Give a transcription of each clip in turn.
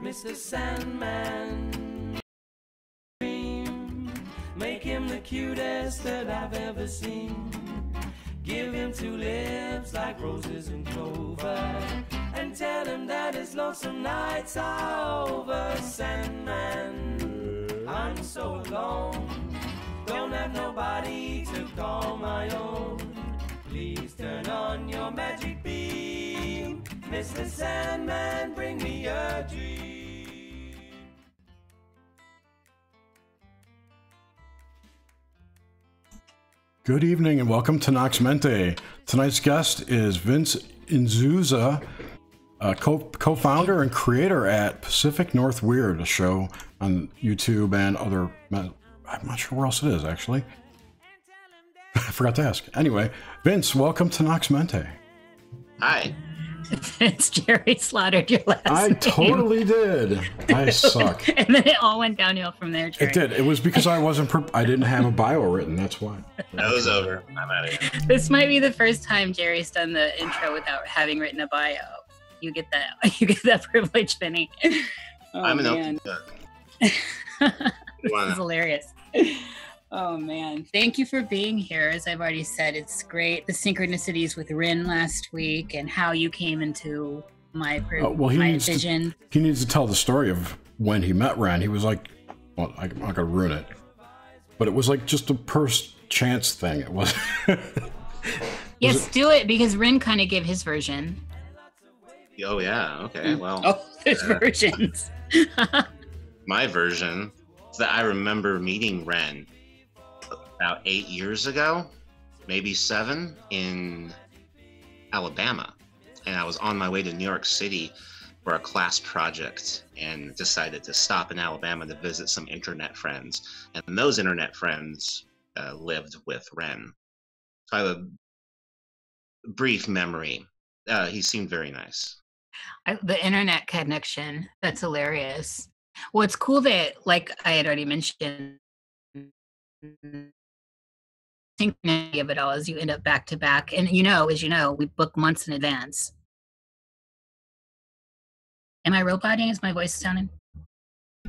Mr. Sandman, make him the cutest that I've ever seen. Give him two lips like roses and clover, and tell him that his lonesome nights are over. Sandman, I'm so alone, don't have nobody to call my own. Please turn on your magic beam, Mr. Sandman, bring me a dream. Good evening and welcome to Nox Mente. Tonight's guest is Vince Ynzunza, co-founder and creator at Pacific NorthWEIRD, a show on YouTube and other... I'm not sure where else it is, actually. I forgot to ask. Anyway, Vince, welcome to Nox Mente. Hi. It's Jerry slaughtered your last I name. totally did. I suck. And then it all went downhill from there, Jerry. It did. It was because I didn't have a bio written. That's why. That was over. I'm out of here. This might be the first time Jerry's done the intro without having written a bio. You get that. You get that privilege, Vinny. Oh, I'm an man. open book. This is hilarious. Oh man, thank you for being here. As I've already said, it's great. The synchronicities with Rin last week and how you came into my vision. He needs to tell the story of when he met Ren. He was like, well, I'm not gonna ruin it, but it was like just a first chance thing. It was. Yes, do it, because Rin kind of gave his version. Oh yeah. Okay. Well. Oh, there's versions. My version is that I remember meeting Ren about 8 years ago, maybe 7, in Alabama, and I was on my way to New York City for a class project and decided to stop in Alabama to visit some internet friends, and those internet friends lived with Ren. So I have a brief memory. He seemed very nice. The internet connection, that's hilarious. Well, it's cool that, like I had already mentioned, synchronicity of it all is you end up back to back, and as you know, we book months in advance. Am I roboting? Is my voice sounding?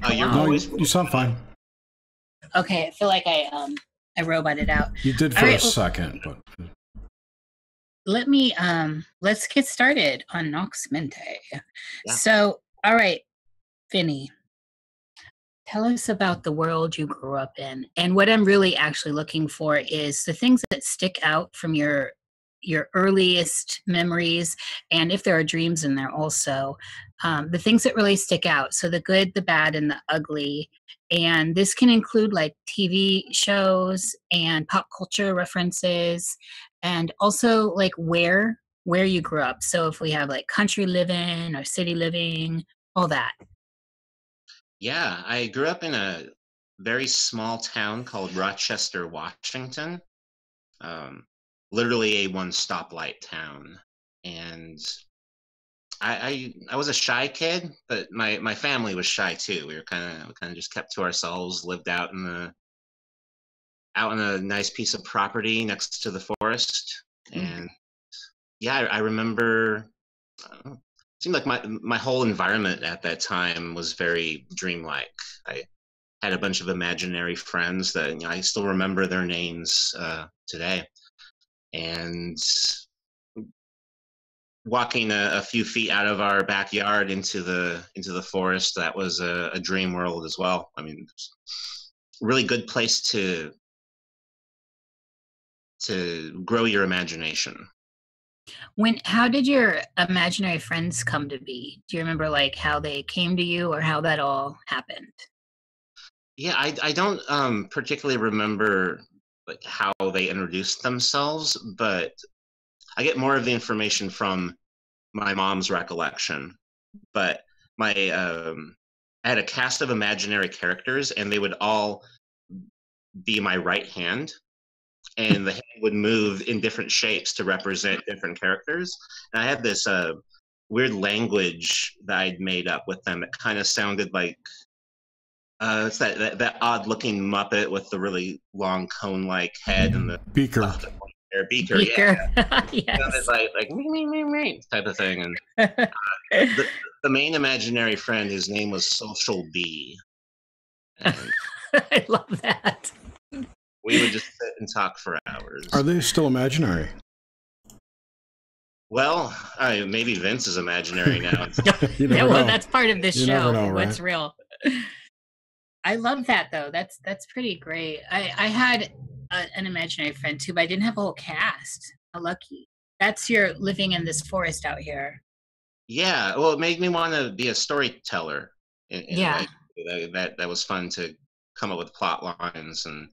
You sound fine. Okay, I feel like I roboted out. You did for a second, but let's get started on Nox Mente. Yeah. So, all right, Vinny, tell us about the world you grew up in. And what I'm really actually looking for is the things that stick out from your earliest memories, and if there are dreams in there also, the things that really stick out. So the good, the bad, and the ugly. And this can include like TV shows and pop culture references, and also like where you grew up. So if we have like country living or city living, all that. Yeah, I grew up in a very small town called Rochester, Washington. Literally a one stoplight town. And I was a shy kid, but my family was shy too. We kind of just kept to ourselves, lived out in a nice piece of property next to the forest. And yeah, I remember it seemed like my whole environment at that time was very dreamlike. I had a bunch of imaginary friends that I still remember their names today. And walking a few feet out of our backyard into the forest, that was a dream world as well. I mean, it's a really good place to grow your imagination. How did your imaginary friends come to be? Do you remember like how they came to you or how that all happened? Yeah, I don't particularly remember like how they introduced themselves, but I get more of the information from my mom's recollection. But I had a cast of imaginary characters, and they would all be my right hand. And the hand would move in different shapes to represent different characters. And I had this weird language that I'd made up with them. It kind of sounded like it's that odd-looking Muppet with the really long cone-like head and the Beaker. or beaker. Beaker. Yeah. Yes. It's like me type of thing. And the main imaginary friend, his name was Social B. And I love that. we would just sit and talk for hours. Are they still imaginary? Well, maybe Vince is imaginary now. You never Well, know. that's part of this You show. never know, What's right? real? I love that though. That's pretty great. I had an imaginary friend too, but I didn't have a whole cast. How lucky. That's your living in this forest out here. Yeah, well, it made me want to be a storyteller. In Yeah. a way. That was fun to come up with plot lines and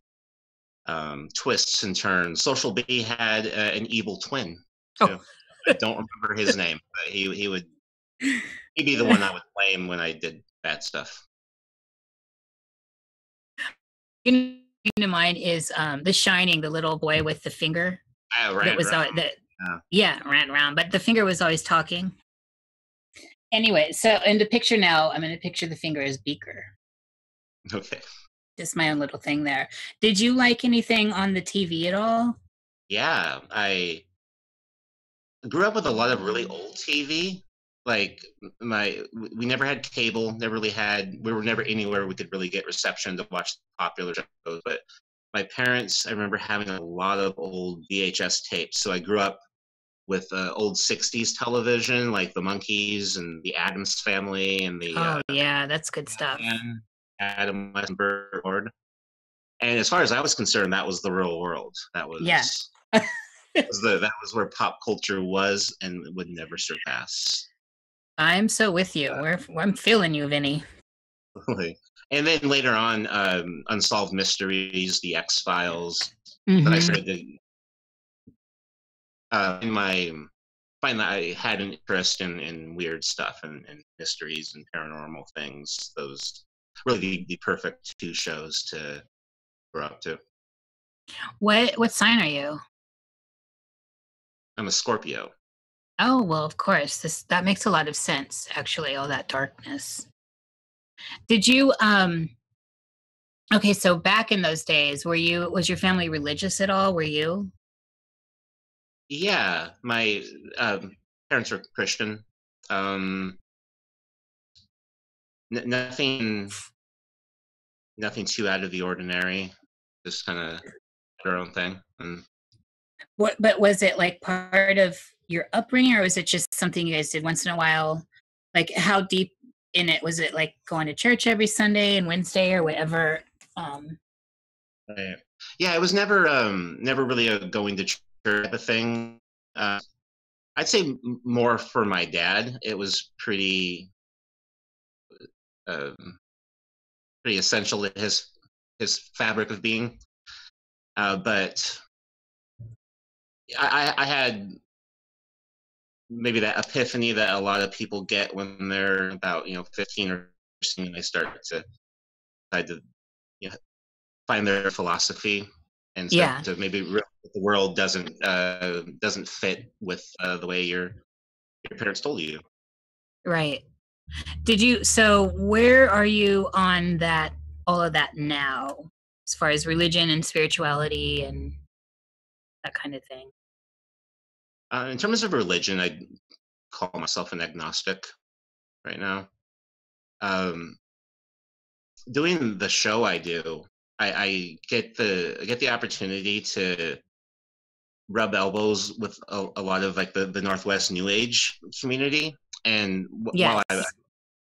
twists and turns. Social B had an evil twin. Too. Oh. I don't remember his name, but he'd be the one I would blame when I did bad stuff. You know, mine is The Shining, the little boy with the finger. That was ran around, but the finger was always talking. Anyway, so in the picture now, I'm going to picture the finger as Beaker. Okay. Just my own little thing there. Did you like anything on the TV at all? Yeah, I grew up with a lot of really old TV. Like we never had cable, we were never anywhere we could really get reception to watch popular shows. But my parents, I remember having a lot of old VHS tapes. So I grew up with old 60s television, like the Monkees and the Addams Family and the yeah, that's good stuff. Adam West and Burt Ward. And as far as I was concerned, that was the real world. That was that was where pop culture was and would never surpass. I'm so with you. I'm feeling you, Vinny. And then later on, Unsolved Mysteries, The X-Files. Mm-hmm. But I started to find that I had an interest in weird stuff and mysteries and paranormal things. Those really the perfect two shows to grow up to. What sign are you? I'm a Scorpio. Oh, well, of course. That makes a lot of sense, actually, all that darkness. Did you okay, so back in those days, was your family religious at all? Were you? Yeah, my parents were Christian. Nothing too out of the ordinary. Just kind of their own thing. But was it like part of your upbringing, or was it just something you guys did once in a while? Like, how deep in it was it? Like going to church every Sunday and Wednesday or whatever? Right. Yeah, it was never really a going to church type of thing. I'd say more for my dad. It was pretty essential to his fabric of being. But I had maybe that epiphany that a lot of people get when they're about 15 or 16, and they start to decide to find their philosophy and start to maybe realize that the world doesn't fit with the way your parents told you. Right. So where are you on all of that now, as far as religion and spirituality and that kind of thing? In terms of religion, I call myself an agnostic right now. Doing the show I do, I get the opportunity to rub elbows with a lot of like the Northwest New Age community, and while I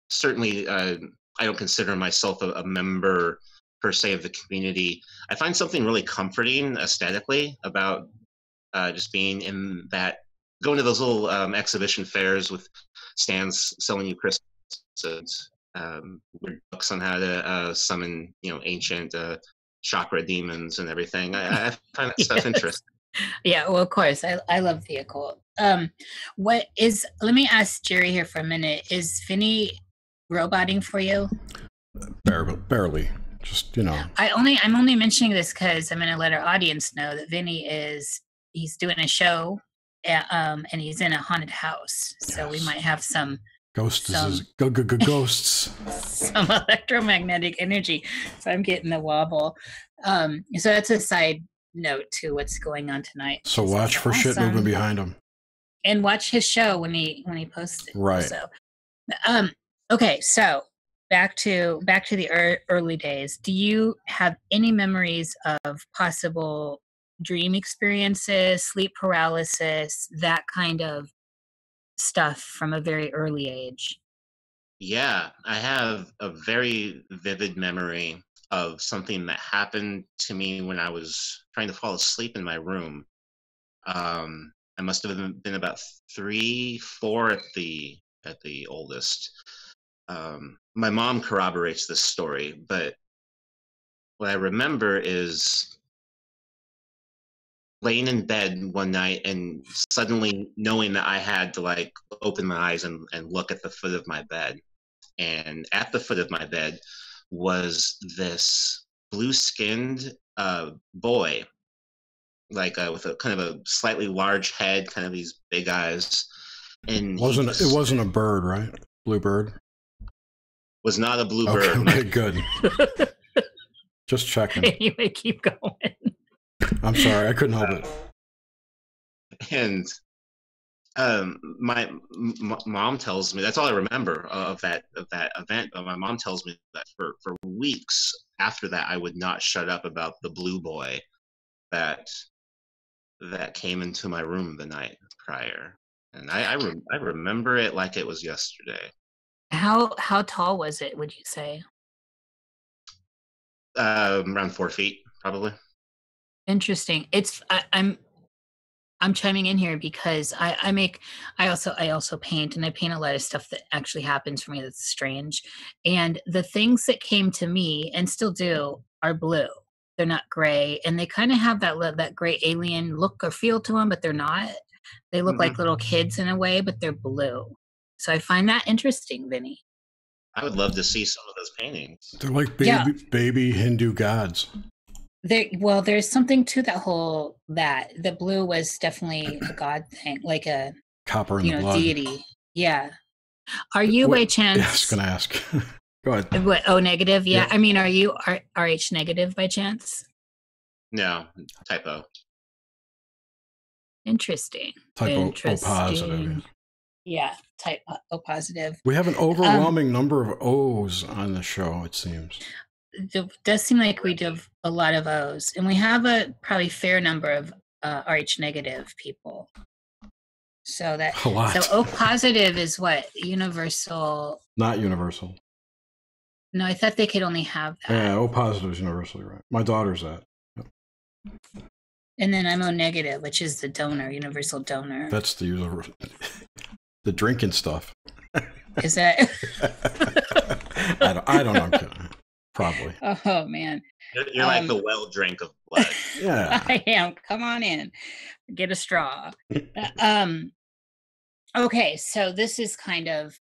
certainly I don't consider myself a member per se of the community, I find something really comforting aesthetically about just being in that, going to those little exhibition fairs with stands selling you crystals and weird books on how to summon ancient chakra demons and everything. I find that stuff interesting. Yeah, well, of course, I love the occult. Let me ask Jerry here for a minute. Is Vinny roboting for you? Barely. Just I'm only mentioning this because I'm going to let our audience know that Vinny he's doing a show, and he's in a haunted house. So we might have some ghosts. Some electromagnetic energy. So I'm getting the wobble. So that's a side note to what's going on tonight. So watch for shit moving behind him. And watch his show when he posts it. Right. So, okay, so back to the early days. Do you have any memories of possible dream experiences, sleep paralysis, that kind of stuff from a very early age? Yeah, I have a very vivid memory of something that happened to me when I was trying to fall asleep in my room. I must have been about 3, 4 at the oldest. My mom corroborates this story, but what I remember is laying in bed one night and suddenly knowing that I had to like open my eyes and look at the foot of my bed. And at the foot of my bed was this blue-skinned boy, like with a kind of a slightly large head, kind of these big eyes. And it wasn't a bird, right? Blue bird? Was not a blue bird. Okay, good. Just checking. Anyway, keep going. I'm sorry, I couldn't help it. And my mom tells me, that's all I remember of that event. But my mom tells me that for weeks after that, I would not shut up about the blue boy that came into my room the night prior. And I remember it like it was yesterday. How tall was it, would you say? Around 4 feet, probably. Interesting. I'm chiming in here because I also paint, and I paint a lot of stuff that actually happens for me that's strange. And the things that came to me and still do are blue. They're not gray, and they kind of have that gray alien look or feel to them, but they're not. They look like little kids in a way, but they're blue. So I find that interesting, Vinny. I would love to see some of those paintings. They're like baby Hindu gods. There's something to that the blue was definitely a god thing, like a copper in the blood. Deity. Yeah. Are you by chance? Yeah, I was gonna ask. Go ahead. What? O negative? Yeah. I mean, are you RH negative by chance? No, typo. Interesting. Type O positive. Yeah, type O positive. We have an overwhelming number of O's on the show, it seems. It does seem like we do a lot of O's, and we have a probably fair number of RH negative people. So that a lot. So O positive is what? Universal? Not universal. No, I thought they could only have that. Yeah, O positive is universally right. My daughter's that. Yep. And then I'm O negative, which is the donor, universal donor. That's the drinking stuff. Is that? I don't know. I'm kidding. Probably. Oh man. You're like the well drink of blood. Yeah. I am. Come on in. Get a straw. Okay, so this is kind of.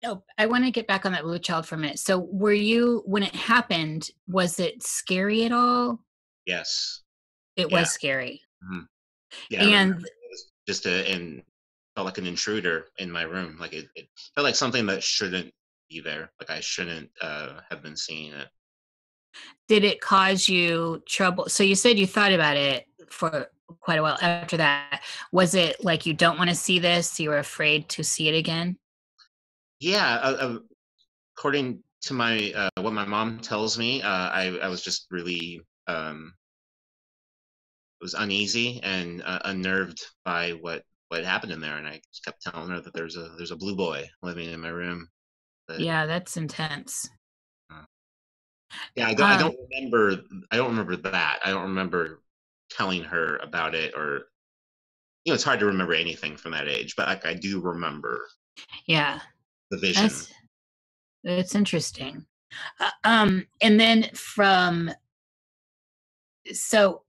Oh, I want to get back on that blue child for a minute. So, were you, when it happened, was it scary at all? Yes. It was scary. Mm-hmm. Yeah. And it was just felt like an intruder in my room. Like it felt like something that shouldn't be there. Like I shouldn't have been seeing it. Did it cause you trouble? So you said you thought about it for quite a while after that. Was it like you don't want to see this? You were afraid to see it again? Yeah. According to my what my mom tells me, I was just really was uneasy and unnerved by what happened in there, and I just kept telling her that there's a blue boy living in my room. Yeah, that's intense. Yeah, I don't remember. I don't remember that. I don't remember telling her about it, or it's hard to remember anything from that age. But like I do remember. Yeah, the vision. That's interesting. And then so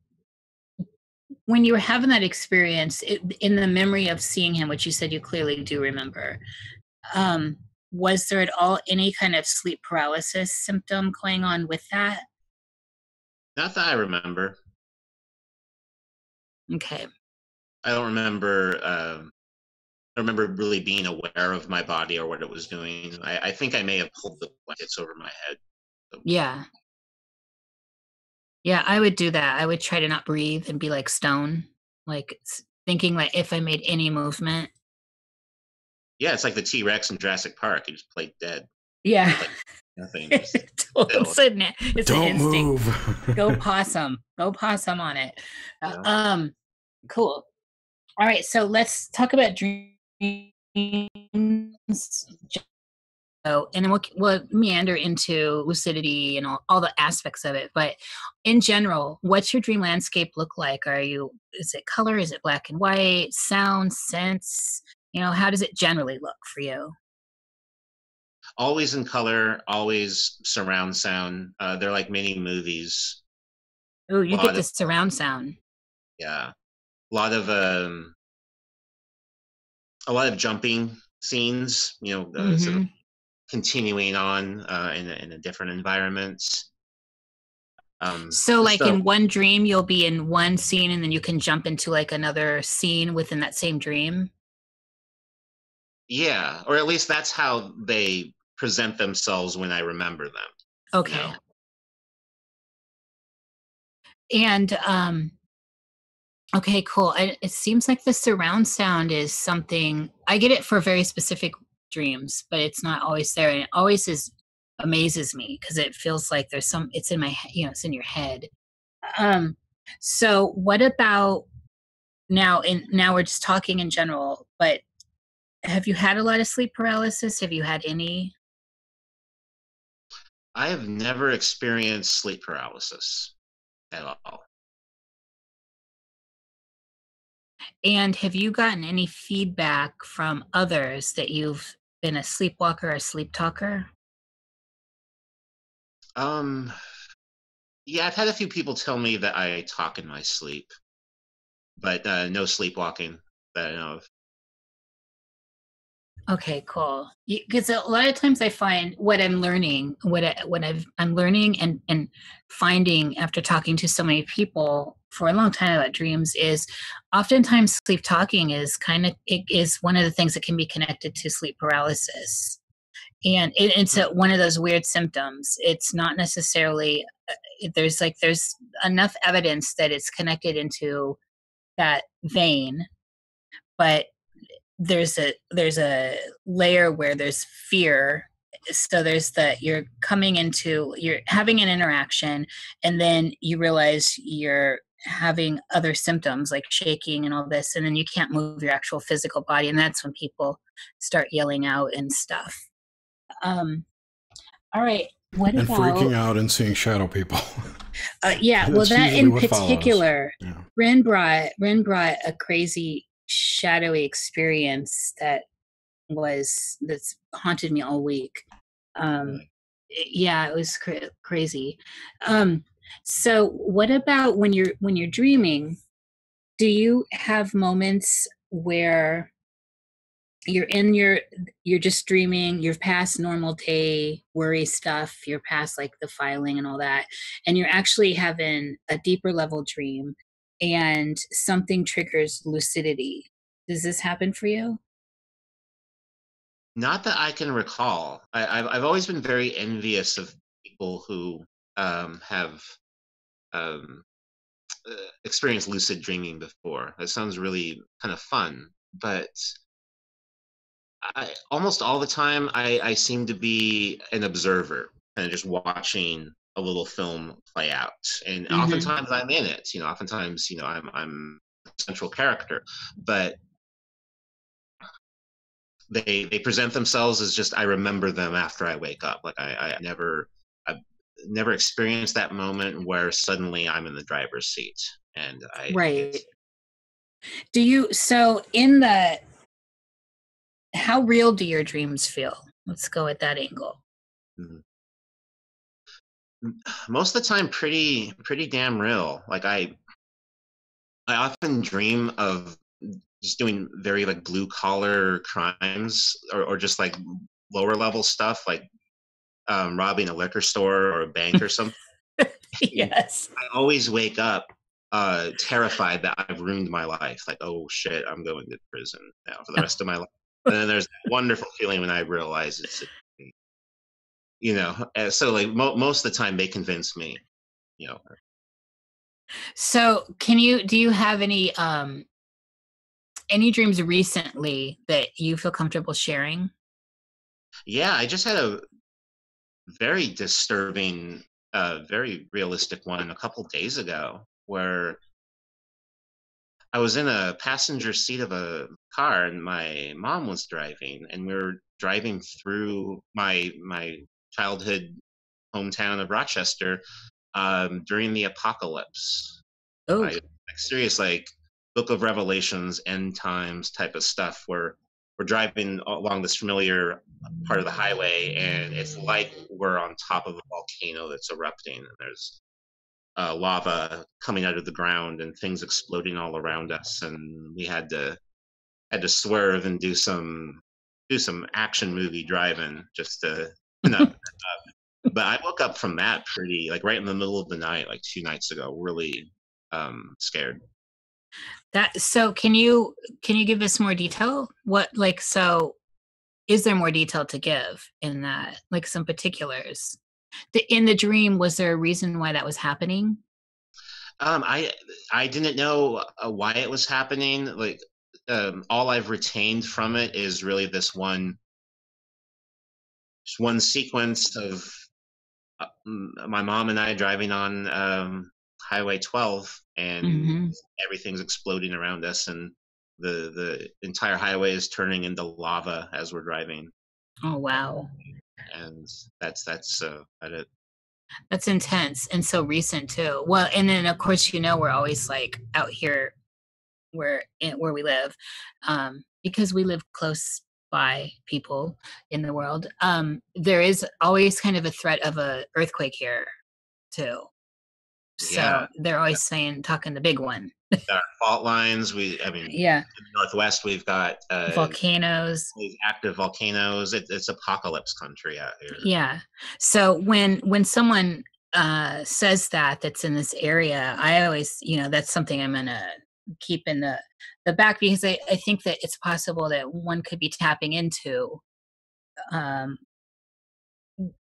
when you were having that experience in the memory of seeing him, which you said you clearly do remember, was there at all any kind of sleep paralysis symptom going on with that? Not that I remember. Okay. I don't remember. I remember really being aware of my body or what it was doing. I think I may have pulled the blankets over my head. Yeah. Yeah, I would do that. I would try to not breathe and be like stone, like thinking like if I made any movement. Yeah, it's like the T-Rex in Jurassic Park. He just played dead. Yeah. Like nothing. Just It's it's an Don't instinct. move. Go possum. Go possum on it. Yeah. Cool. All right, so let's talk about dreams. So, and then we'll meander into lucidity and all the aspects of it. But in general, what's your dream landscape look like? Is it color? Is it black and white? Sound, sense? How does it generally look for you? Always in color, always surround sound. They're like mini movies. Oh, you get the surround sound. Yeah, a lot of jumping scenes. Sort of continuing on in a different environment. So like in one dream, you'll be in one scene and then you can jump into like another scene within that same dream. Yeah, or at least that's how they present themselves when I remember them. Okay. And okay, cool. It seems like the surround sound is something I get it for very specific dreams, but it's not always there, and it always amazes me because it feels like it's in my it's in your head. So what about now we're just talking in general, but have you had a lot of sleep paralysis? Have you had any? I have never experienced sleep paralysis at all. And have you gotten any feedback from others that you've been a sleepwalker or a sleep talker? Yeah, I've had a few people tell me that I talk in my sleep, but no sleepwalking that I know of. Okay, cool. Because a lot of times I find what I'm learning, I'm learning and finding after talking to so many people for a long time about dreams is oftentimes sleep talking is it is one of the things that can be connected to sleep paralysis. And it's one of those weird symptoms. It's not necessarily, there's enough evidence that it's connected into that vein, but there's a layer where there's fear. So you're having an interaction and then you realize you're having other symptoms like shaking and all this, and then you can't move your actual physical body, and that's when people start yelling out and stuff. All right. What and about freaking out and seeing shadow people? Yeah, well, that in particular, yeah. Ren brought a crazy shadowy experience that's haunted me all week. Yeah, it was crazy. So what about when you're dreaming? Do you have moments where you're just dreaming, you're past normal day worry stuff, you're past like the filing and all that, and you're actually having a deeper level dream and something triggers lucidity? Does this happen for you? Not that I can recall. I've always been very envious of people who have experienced lucid dreaming before. That sounds really kind of fun, but almost all the time I seem to be an observer and just watching a little film play out, and oftentimes I'm in it. Oftentimes I'm a central character, but they present themselves as just I remember them after I wake up. Like I've never experienced that moment where suddenly I'm in the driver's seat, and right. Do you how real do your dreams feel? Let's go at that angle. Most of the time pretty damn real. Like I often dream of just doing very like blue collar crimes or just like lower level stuff, like robbing a liquor store or a bank or something. Yes. I always wake up terrified that I've ruined my life. Like, oh shit, I'm going to prison now for the rest of my life. And then there's that wonderful feeling when I realize it's, so like most of the time they convince me, So do you have any dreams recently that you feel comfortable sharing? Yeah, I just had a very disturbing, very realistic one a couple days ago where I was in a passenger seat of a car and my mom was driving, and we were driving through my childhood hometown of Rochester during the apocalypse. Oh, Like serious, like Book of Revelations, end times type of stuff. Where we're driving along this familiar part of the highway, and it's like we're on top of a volcano that's erupting, and there's lava coming out of the ground and things exploding all around us, and we had to swerve and do some action movie driving just to not. But I woke up from that pretty like right in the middle of the night, like 2 nights ago, really scared. so can you give us more detail? What like so is there more detail to give in that? Like some particulars? In the dream, was there a reason why that was happening? Um, I I didn't know why it was happening. Like all I've retained from it is really this one sequence of my mom and I driving on Highway 12, and Hmm. everything's exploding around us, and the entire highway is turning into lava as we're driving, Oh wow. and that's about it. That's intense and so recent too. Well, and then of course, we're always like out here where we live, because we live close by people in the world. There is always kind of a threat of a earthquake here too. Yeah, So they're always saying, talking the big one. our fault lines. I mean, Yeah, in the Northwest, we've got volcanoes. these active volcanoes. It's apocalypse country out here. Yeah. So when someone says that's in this area, I always, that's something I'm gonna keep in the back, because I think that it's possible that one could be tapping into um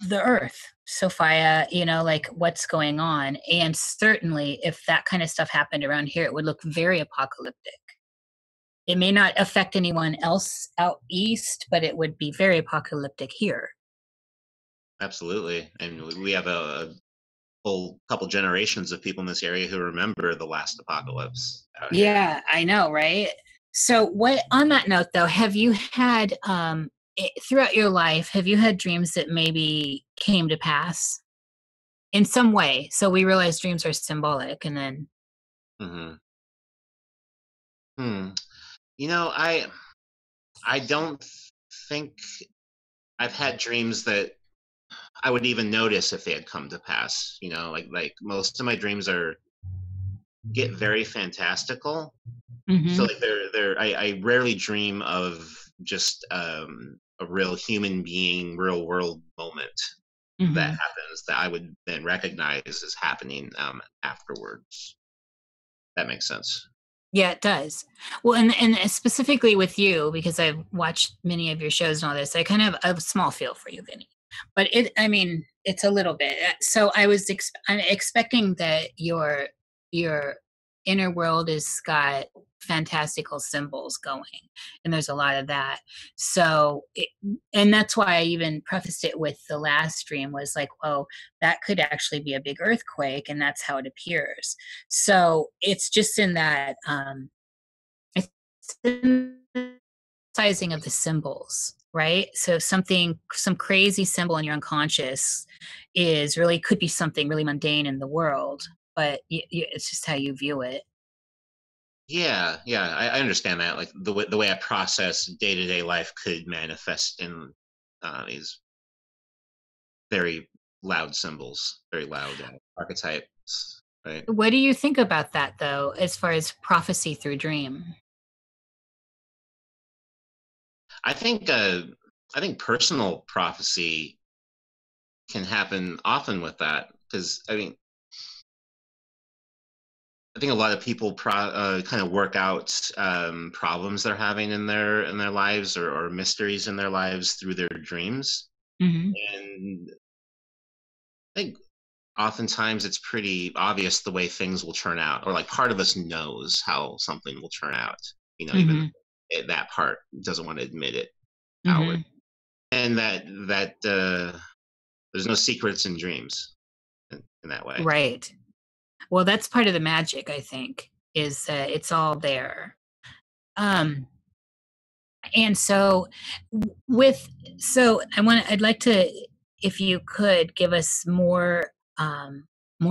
the earth, Sophia, like what's going on. And certainly if that kind of stuff happened around here, it would look very apocalyptic. It may not affect anyone else out east, but it would be very apocalyptic here. Absolutely, and we have a whole couple generations of people in this area who remember the last apocalypse out here. Yeah, I know, right? So what on that note though, have you had throughout your life, have you had dreams that maybe came to pass in some way? So we realize dreams are symbolic, and then Hmm. Hmm. You know, I don't think I've had dreams that I would even notice if they had come to pass. Like most of my dreams are get very fantastical. So mhm, like I rarely dream of just a real human being, real world moment that mhm. happens that I would then recognize as happening afterwards. That makes sense. Yeah, it does. Well, and specifically with you, because I've watched many of your shows and all this, I kind of have a small feel for you, Vinny. But I mean, it's a little bit. So I'm expecting that your inner world has got fantastical symbols going, and there's a lot of that. And that's why I even prefaced it with the last stream was like, well, that could actually be a big earthquake, and that's how it appears. So it's just in that it's in the sizing of the symbols, right? So some crazy symbol in your unconscious is really could be something really mundane in the world, but it's just how you view it. Yeah, yeah, I understand that. Like the way I process day to day life could manifest in these very loud symbols, very loud archetypes, right? What do you think about that, though, as far as prophecy through dream? I think uh, I think personal prophecy can happen often with that because I think a lot of people kind of work out problems they're having in their lives or mysteries in their lives through their dreams. Hmm. And I think oftentimes it's pretty obvious the way things will turn out, or like part of us knows how something will turn out, you know, even if that part doesn't want to admit it outward. And that there's no secrets in dreams in that way. Right. Well, that's part of the magic, I think, is that it's all there. And so I'd like to, if you could give us more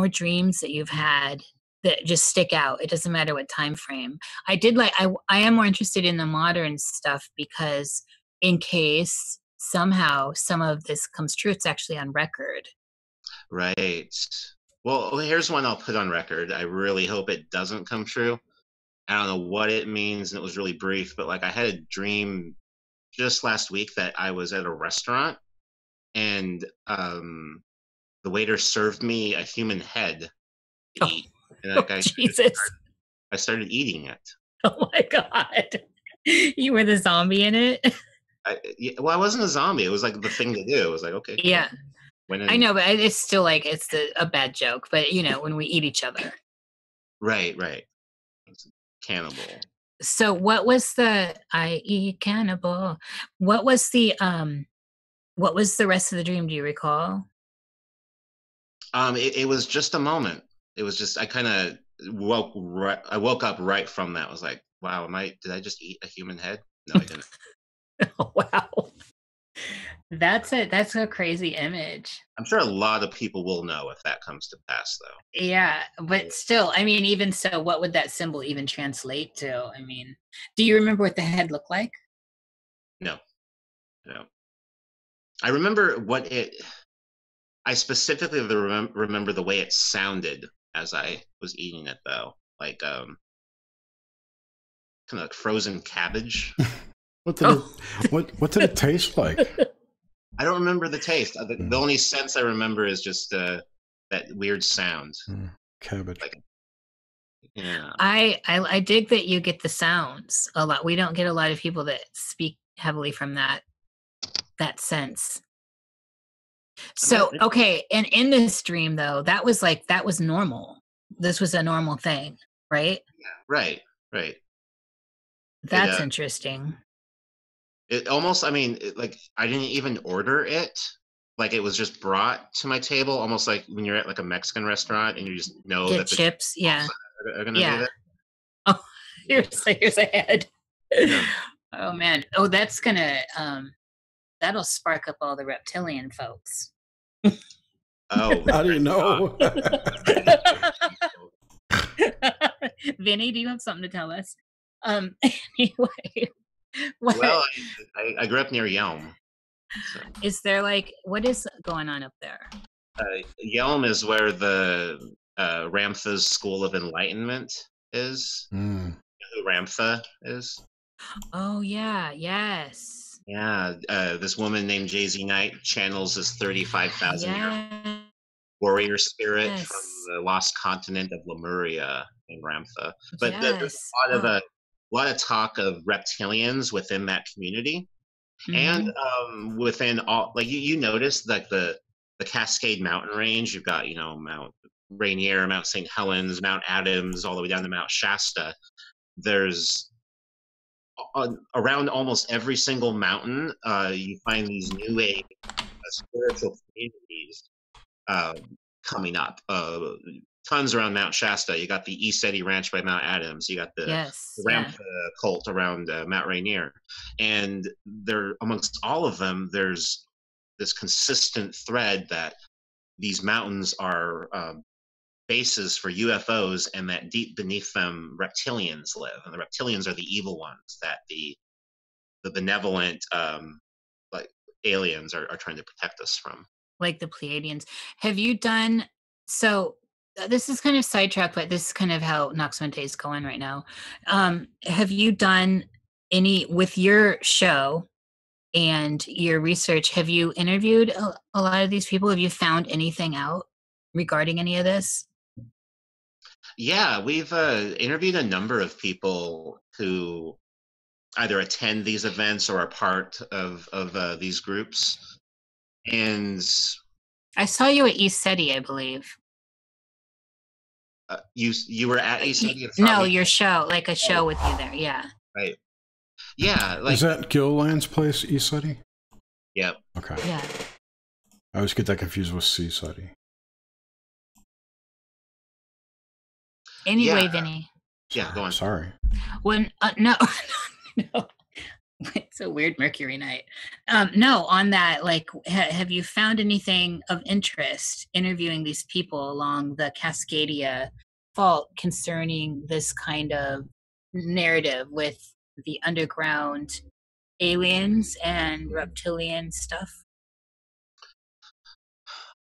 dreams that you've had that just stick out. It doesn't matter what time frame. I am more interested in the modern stuff, because in case somehow some of this comes true, it's actually on record. Right. Well, here's one I'll put on record. I really hope it doesn't come true. I don't know what it means, and it was really brief, but like I had a dream just last week that I was at a restaurant, and the waiter served me a human head to eat. And like Jesus. I started eating it. Oh my God. You were the zombie in it? Well, I wasn't a zombie. It was like the thing to do. It was like, okay. Yeah. I know, but it's still like, it's a bad joke. But, you know, when we eat each other. Right. It's cannibal. So what was I eat cannibal? What was the rest of the dream? Do you recall? It was just a moment. It was just, I kind of woke up right from that. I was like, wow, did I just eat a human head? No, I didn't. Oh, wow. That's a crazy image. I'm sure a lot of people will know if that comes to pass, though. Yeah, but still, I mean, even so, what would that symbol even translate to? I mean, do you remember what the head looked like? No. I remember I specifically remember the way it sounded as I was eating it, though. Like, kind of like frozen cabbage. What did it taste like? I don't remember the taste. The only sense I remember is just that weird sound. Cabbage. Like, yeah. I dig that you get the sounds a lot. We don't get a lot of people that speak heavily from that sense. So, okay, and in this dream though, that was normal. This was a normal thing, right? Yeah, right. That's interesting. It almost, I mean, I didn't even order it. Like, it was just brought to my table, almost like when you're at like a Mexican restaurant and you just know Get that the chips, yeah. are gonna do that. Oh, here's a head. Yeah. Oh man. Oh, that's gonna that'll spark up all the reptilian folks. Oh, how do you know? Vinny, do you have something to tell us? Anyway. Well, I grew up near Yelm. So. Is there what is going on up there? Yelm is where the Ramtha's School of Enlightenment is. You know who Ramtha is? Oh yeah, yes. Yeah, this woman named Jay-Z Knight channels this 35,000-year warrior spirit from the lost continent of Lemuria in Ramtha. But there's a lot of talk of reptilians within that community. And within all, like you notice like the Cascade Mountain range, you've got, Mount Rainier, Mount St. Helens, Mount Adams, all the way down to Mount Shasta. There's around almost every single mountain, you find these new age spiritual communities coming up. Tons around Mount Shasta. You got the East Eddy Ranch by Mount Adams. You got the Ramp cult around Mount Rainier. And there, amongst all of them, there's this consistent thread that these mountains are bases for UFOs, and that deep beneath them, reptilians live. And the reptilians are the evil ones that the benevolent aliens are trying to protect us from. Like the Pleiadians. Have you done so? This is kind of sidetracked, but this is kind of how Nox Mente is going right now. Have you done any with your show and your research? Have you interviewed a lot of these people? Have you found anything out regarding any of this? Yeah, we've interviewed a number of people who either attend these events or are part of these groups. And I saw you at ECETI, I believe. You were at ECETI and saw No, me? your show, like a show with you there. Yeah. Right. Yeah. Like, is that Gilliland's place, ECETI? Yep. Okay. Yeah. I always get that confused with CSETI. Anyway, Yeah. Vinny. Yeah, go on. Sorry. When no, no, it's a weird Mercury night. No, on that, like, have you found anything of interest interviewing these people along the Cascadia Fault concerning this kind of narrative with the underground aliens and reptilian stuff?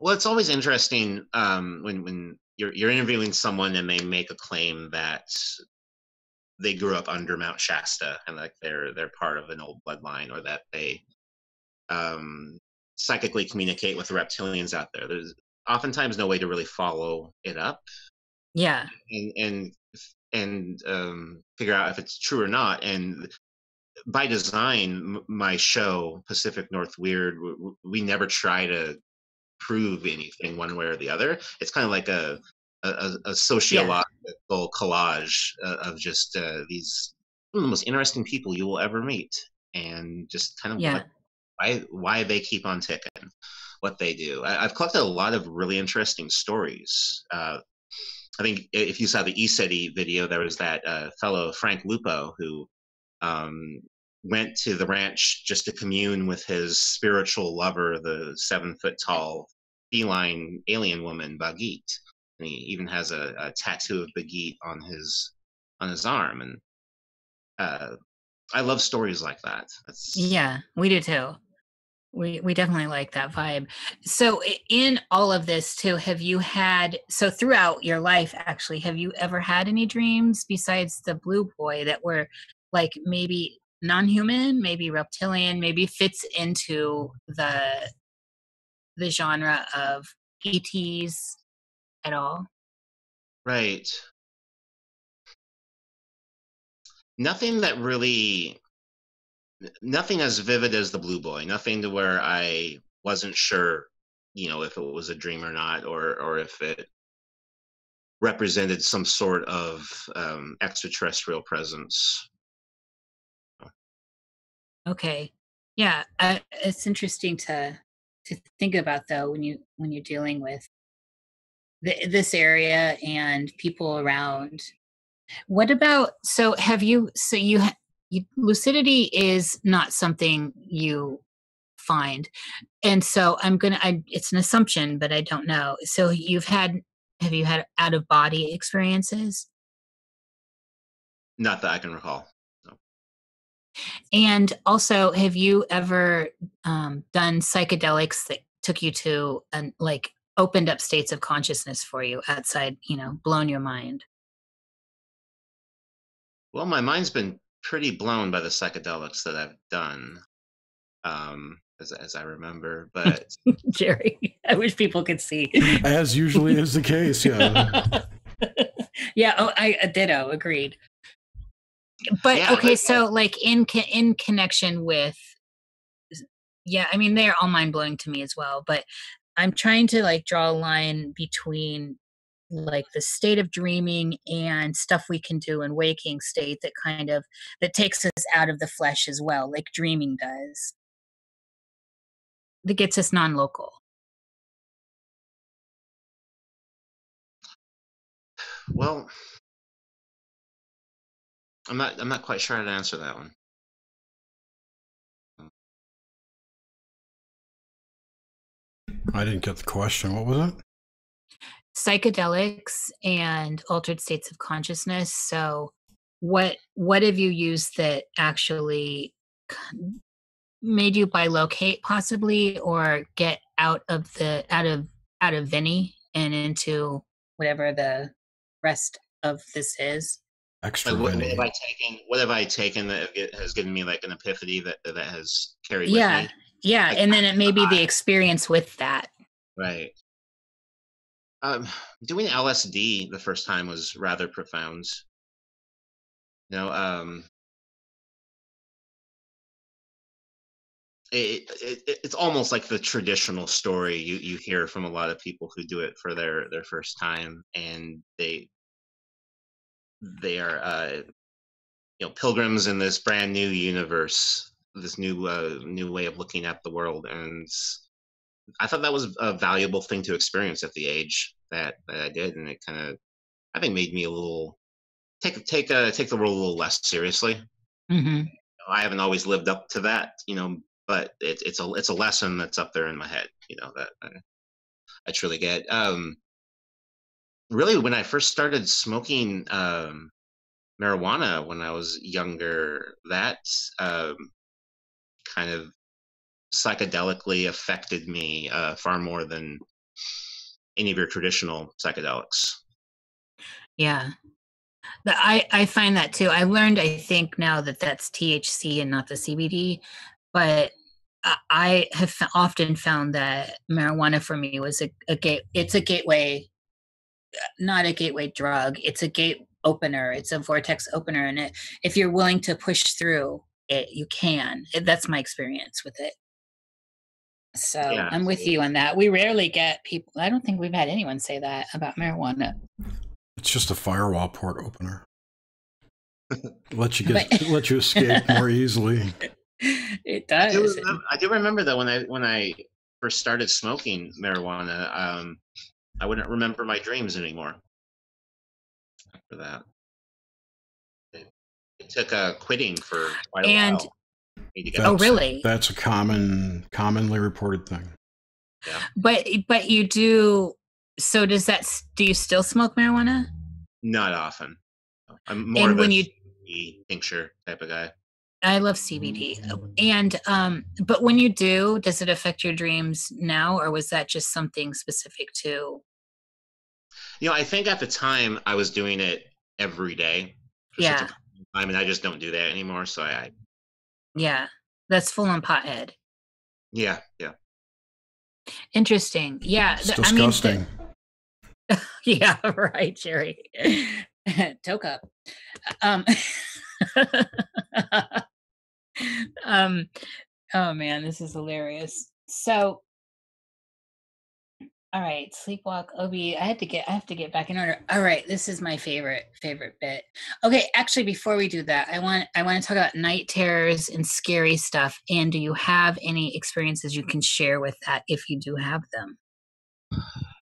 Well, it's always interesting when you're interviewing someone and they make a claim that they grew up under Mount Shasta and like they're part of an old bloodline, or that they psychically communicate with the reptilians out there. There's oftentimes no way to really follow it up. Yeah. And figure out if it's true or not. And by design, my show Pacific NorthWEIRD, we never try to prove anything one way or the other. It's kind of like a sociological collage of just these the most interesting people you will ever meet, and just kind of why they keep on ticking, what they do. I've collected a lot of really interesting stories. I think if you saw the ECETI video, there was that fellow Frank Lupo who went to the ranch just to commune with his spiritual lover, the 7-foot-tall feline alien woman, Bagit. And he even has a tattoo of Bagit on his arm. And I love stories like that. Yeah, we do too. We definitely like that vibe. So in all of this too, have you had, so throughout your life actually, have you ever had any dreams besides the blue boy that were like maybe non-human, maybe reptilian, maybe fits into the genre of ETs at all? Right. Nothing as vivid as the blue boy. Nothing to where I wasn't sure, if it was a dream or not, or if it represented some sort of extraterrestrial presence. Okay. Yeah, it's interesting to think about though when you're dealing with this area and people around. What about, so have you, so you lucidity is not something you find, and so it's an assumption, but I don't know. So have you had out of body experiences? Not that I can recall. No. And also, have you ever done psychedelics that took you to and like opened up states of consciousness for you outside, blown your mind? Well, my mind's been pretty blown by the psychedelics that I've done, as I remember. But Jerry, I wish people could see. As usually is the case, yeah. Yeah, I ditto, agreed. But yeah, okay, so like in connection with, yeah, I mean, they're all mind-blowing to me as well, but I'm trying to like draw a line between like the state of dreaming and stuff we can do in waking state that takes us out of the flesh as well, like dreaming does. That gets us non-local. Well, I'm not quite sure how to answer that one. I didn't get the question. What was it? Psychedelics and altered states of consciousness. So what have you used that actually made you bilocate possibly, or get out of Vinny and into whatever the rest of this is? Extra like, Vinny. What have I taken that has given me like an epiphany that has carried with me? Yeah, like, and then it may be the experience with that. Right. Doing LSD the first time was rather profound. it's almost like the traditional story you hear from a lot of people who do it for their first time, and they are pilgrims in this brand new universe, this new way of looking at the world. And I thought that was a valuable thing to experience at the age that I did, and it kind of, I think, made me a little take the world a little less seriously. Mm-hmm. I haven't always lived up to that, but it's a lesson that's up there in my head, that I truly get. Really, when I first started smoking marijuana when I was younger, that kind of psychedelically affected me far more than any of your traditional psychedelics. Yeah. I find that too. I learned, I think now that that's THC and not the CBD, but I have often found that marijuana for me was it's a gateway, not a gateway drug. It's a gate opener. It's a vortex opener. And if you're willing to push through it, you can. That's my experience with it. So Yeah, I'm with you on that. We rarely get people, I don't think we've had anyone say that about marijuana. It's just a firewall port opener. Let you escape more easily. It does. I do remember that when I first started smoking marijuana, I wouldn't remember my dreams anymore. After that, it took quitting for quite a while. Really? That's a commonly reported thing. Yeah. But you do. So do you still smoke marijuana? Not often. I'm more of a CBD tincture type of guy. I love CBD. And but when you do, does it affect your dreams now, or was that just something specific to? I think at the time I was doing it every day for such a time, and I just don't do that anymore. So Yeah, that's full on pothead. Yeah. Interesting. Yeah, it's disgusting. Yeah, right, Jerry. Toke up. Oh man, this is hilarious. So, all right, sleepwalk, Obi. I have to get back in order. All right, this is my favorite bit. Okay, actually, before we do that, I want to talk about night terrors and scary stuff. And do you have any experiences you can share with that if you do have them?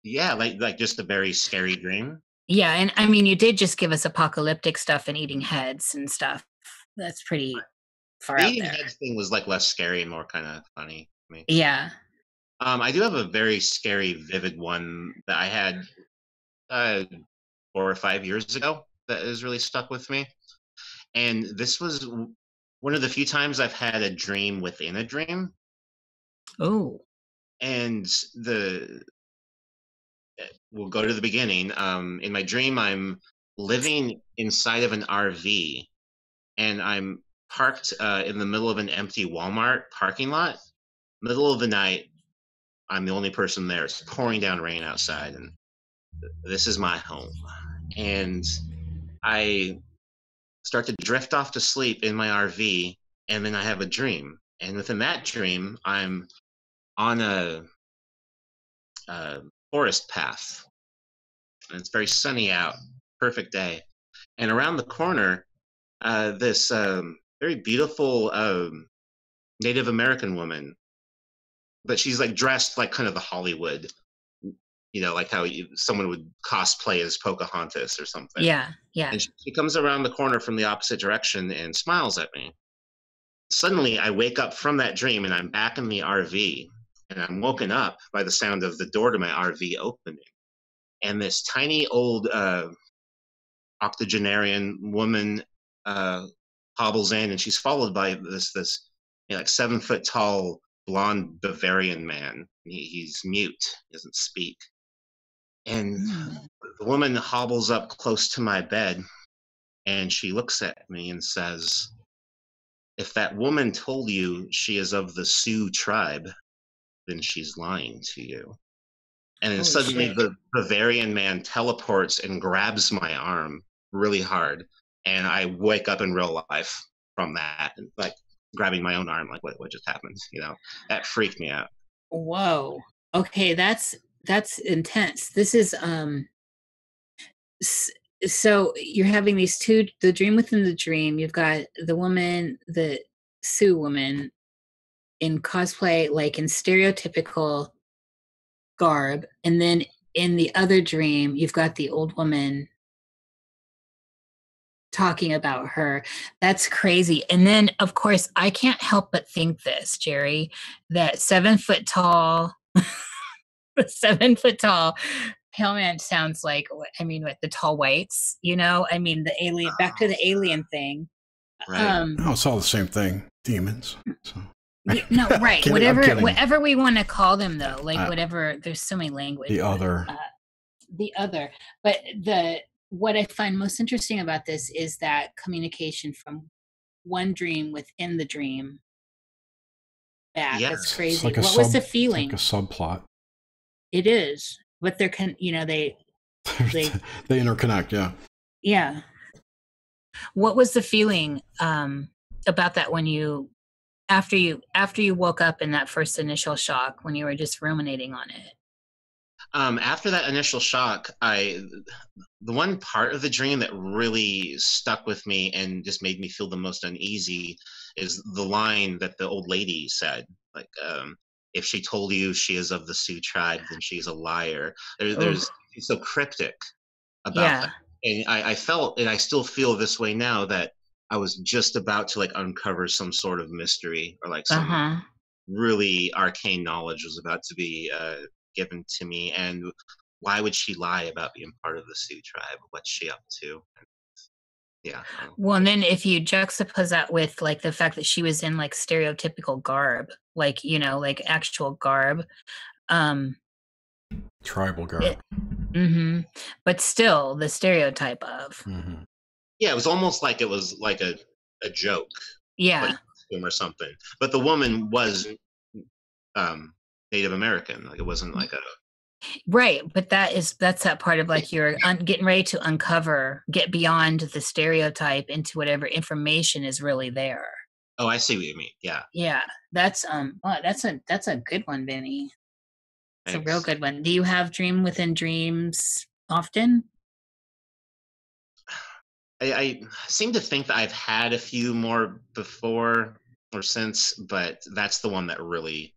Yeah, like just a very scary dream. Yeah, and I mean, you did just give us apocalyptic stuff and eating heads and stuff. That's pretty far out there. The eating heads thing was like less scary and more kind of funny to me. Yeah. I do have a very scary, vivid one that I had 4 or 5 years ago that has really stuck with me. And this was one of the few times I've had a dream within a dream. Oh. And we'll go to the beginning. In my dream, I'm living inside of an RV, and I'm parked in the middle of an empty Walmart parking lot. Middle of the night, I'm the only person there. It's pouring down rain outside, and this is my home. And I start to drift off to sleep in my RV, and then I have a dream. And within that dream, I'm on a forest path, and it's very sunny out, perfect day. And around the corner, this very beautiful Native American woman, but she's like dressed like kind of the Hollywood, like how someone would cosplay as Pocahontas or something. Yeah. And she comes around the corner from the opposite direction and smiles at me. Suddenly, I wake up from that dream, and I'm back in the RV, and I'm woken up by the sound of the door to my RV opening. And this tiny old octogenarian woman hobbles in, and she's followed by this like 7 foot tall blonde Bavarian man. He's mute, he doesn't speak. And the woman hobbles up close to my bed, and she looks at me and says, "If that woman told you she is of the Sioux tribe, then she's lying to you." And then suddenly the Bavarian man teleports and grabs my arm really hard, and I wake up in real life from that. And like grabbing my own arm, like what just happened? That freaked me out. Whoa. Okay, that's intense. This is so you're having these two, the dream within the dream. You've got the woman, the Sioux woman in cosplay, like in stereotypical garb, and then in the other dream you've got the old woman talking about her. That's crazy. And then of course I can't help but think this, Jerry, that 7 foot tall 7 foot tall pale man sounds like, what the tall whites, the alien, back to the alien thing. Right. It's all the same thing, demons. So. No, right. Kidding, whatever we want to call them, though, like whatever. There's so many languages. The other. But what I find most interesting about this is that communication from one dream within the dream back. Yes. That's crazy. Like what was the feeling? Like a subplot. It is, but they they interconnect. Yeah. Yeah. What was the feeling about that when you? After you woke up in that first initial shock, when you were just ruminating on it? After that initial shock, the one part of the dream that really stuck with me and just made me feel the most uneasy is the line that the old lady said, like, if she told you she is of the Sioux tribe, then she's a liar. There's so cryptic about that. And I felt, and I still feel this way now, that I was just about to uncover some sort of mystery, or some really arcane knowledge was about to be given to me. And why would she lie about being part of the Sioux tribe? What's she up to? Yeah. Well, and then if you juxtapose that with the fact that she was in stereotypical garb, actual garb, tribal garb. But still the stereotype of. Mm-hmm. Yeah, it was almost like it was like a joke. Yeah. Or something. But the woman was Native American. It wasn't like a... Right, but that's that part of you're getting ready to get beyond the stereotype into whatever information is really there. Oh, I see what you mean. Yeah. Yeah, that's a good one, Vinny. It's a real good one. Do you have dream within dreams often? I seem to think that I've had a few more before or since, but that's the one that really,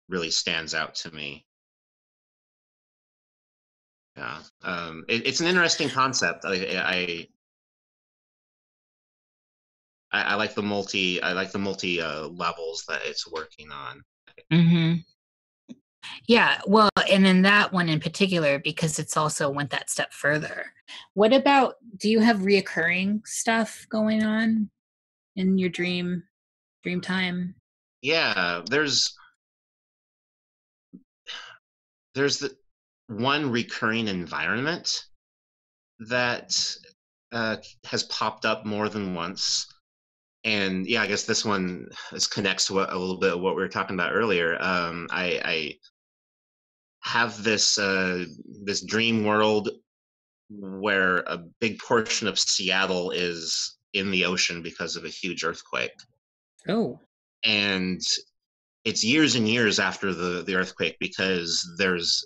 really stands out to me. Yeah, it's an interesting concept. I like the multi levels that it's working on. Mm-hmm. Yeah, well, and then that one in particular, because it's also went that step further. What about, do you have reoccurring stuff going on in your dream time? Yeah, there's the one recurring environment that has popped up more than once. And yeah, I guess this one connects to a little bit of what we were talking about earlier. I have this dream world where a big portion of Seattle is in the ocean because of a huge earthquake. Oh. And it's years and years after the earthquake, because there's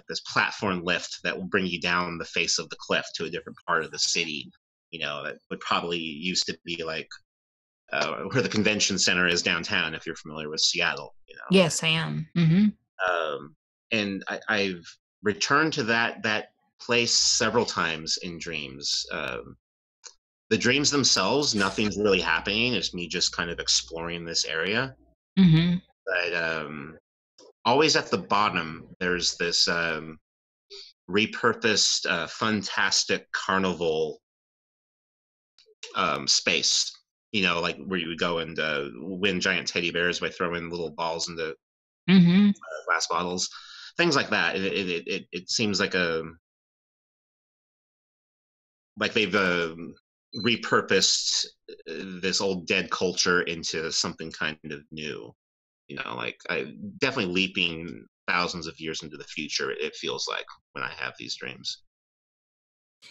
this platform lift that will bring you down the face of the cliff to a different part of the city. That would probably used to be where the convention center is downtown, if you're familiar with Seattle. Yes, I am. Mm-hmm. And I've returned to that place several times in dreams. The dreams themselves, nothing's really happening. It's me just kind of exploring this area. Mm-hmm. But always at the bottom, there's this repurposed, fantastic carnival space. Where you would go and win giant teddy bears by throwing little balls into glass bottles, things like that. It seems like they've repurposed this old dead culture into something kind of new. Definitely leaping thousands of years into the future. It feels like when I have these dreams.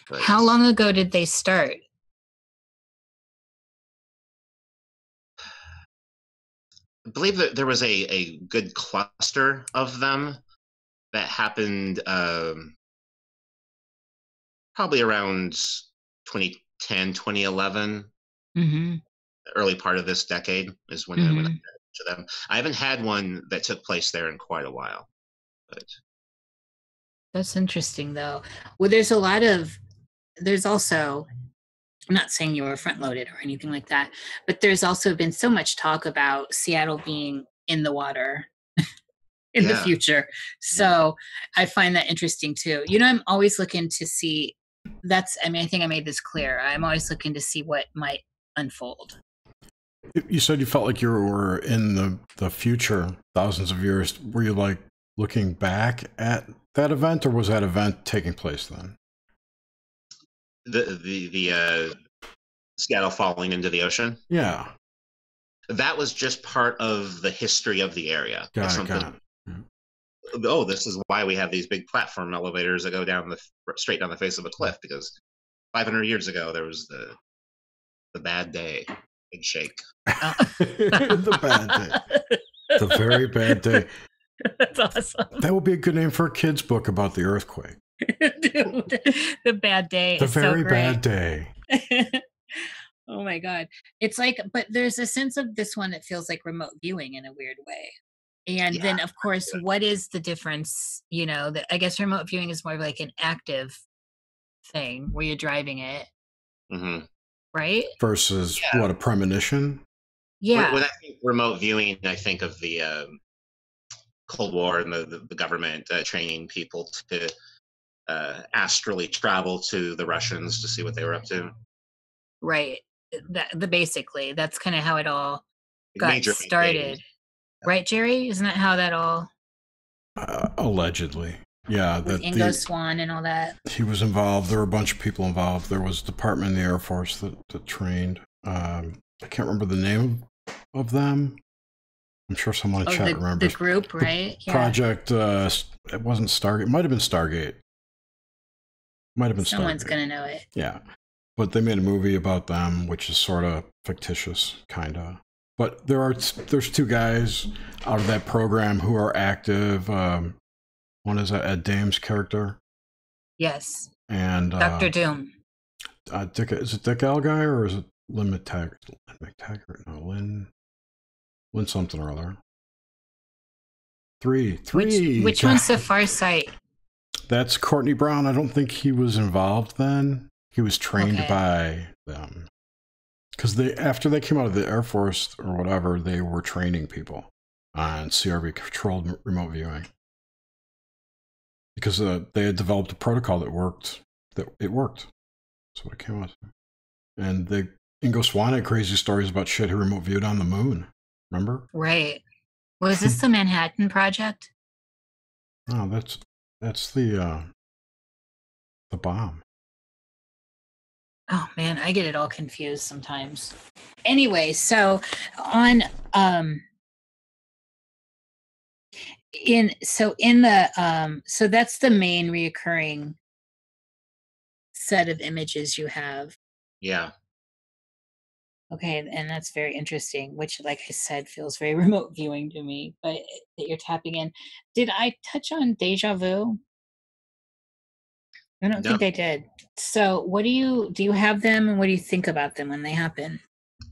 But how long ago did they start? I believe that there was a good cluster of them that happened probably around 2010, 2011. Mm-hmm. The early part of this decade is when I went to them. I haven't had one that took place there in quite a while. But That's interesting, though. Well, there's also, I'm not saying you were front loaded or anything like that, but there's also been so much talk about Seattle being in the water in the future. So I find that interesting too. I'm always looking to see I think I made this clear. I'm always looking to see what might unfold. You said you felt like you were in the future, thousands of years. Were you like looking back at that event, or was that event taking place then? The Seattle falling into the ocean? Yeah. That was just part of the history of the area. Got it. Oh, this is why we have these big platform elevators that go down straight down the face of a cliff, because 500 years ago there was the bad day. Big shake. The bad day. The very bad day. That's awesome. That would be a good name for a kid's book about the earthquake. Dude, the bad day. The very bad day. Oh my God. It's like, but there's a sense of this one that feels like remote viewing in a weird way. And then, of course, what is the difference? I guess remote viewing is more of like an active thing where you're driving it. Mm-hmm. Right? Versus what, a premonition? Yeah. When I think remote viewing, I think of the Cold War and the government training people to astrally travel to the Russians to see what they were up to. Right. Basically, that's kind of how it all got started. Right, Jerry? Isn't that how that all... Allegedly. Yeah. With Ingo Swann and all that. He was involved. There were a bunch of people involved. There was a department in the Air Force that trained. I can't remember the name of them. I'm sure someone in chat remembers. The group, right? Project, it wasn't Stargate. It might have been Stargate. Someone's going to know it. Yeah. But they made a movie about them, which is sort of fictitious, kind of. But there's two guys out of that program who are active. One is Ed Dame's character. Yes. And Dr. Doom. Is it Dick Alguy or is it Lynn McTaggart? No, Lynn something or other. Three. Which one's the Far Sight? That's Courtney Brown. I don't think he was involved then. He was trained by them. Because after they came out of the Air Force or whatever, they were training people on CRV controlled remote viewing. Because they had developed a protocol that worked. It worked. That's what it came out to. And Ingo Swann had crazy stories about shit he remote viewed on the moon. Remember? Right. Was this the Manhattan Project? No, that's the bomb. Oh man, I get it all confused sometimes. Anyway, so on so that's the main reoccurring set of images you have. Yeah. Okay, and that's very interesting, which, like I said, feels very remote viewing to me, but that you're tapping in. Did I touch on deja vu? I don't think I did. So what do you have them, and what do you think about them when they happen?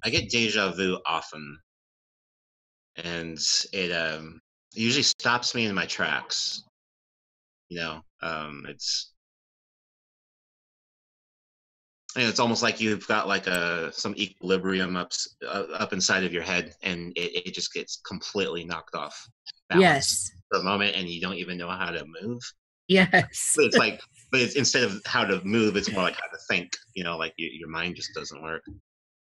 I get deja vu often, and it usually stops me in my tracks. It's almost like you've got like some equilibrium up inside of your head, and it just gets completely knocked off balance for a moment, and you don't even know how to move. Yes. But it's instead of how to move, it's more like how to think. Like your mind just doesn't work.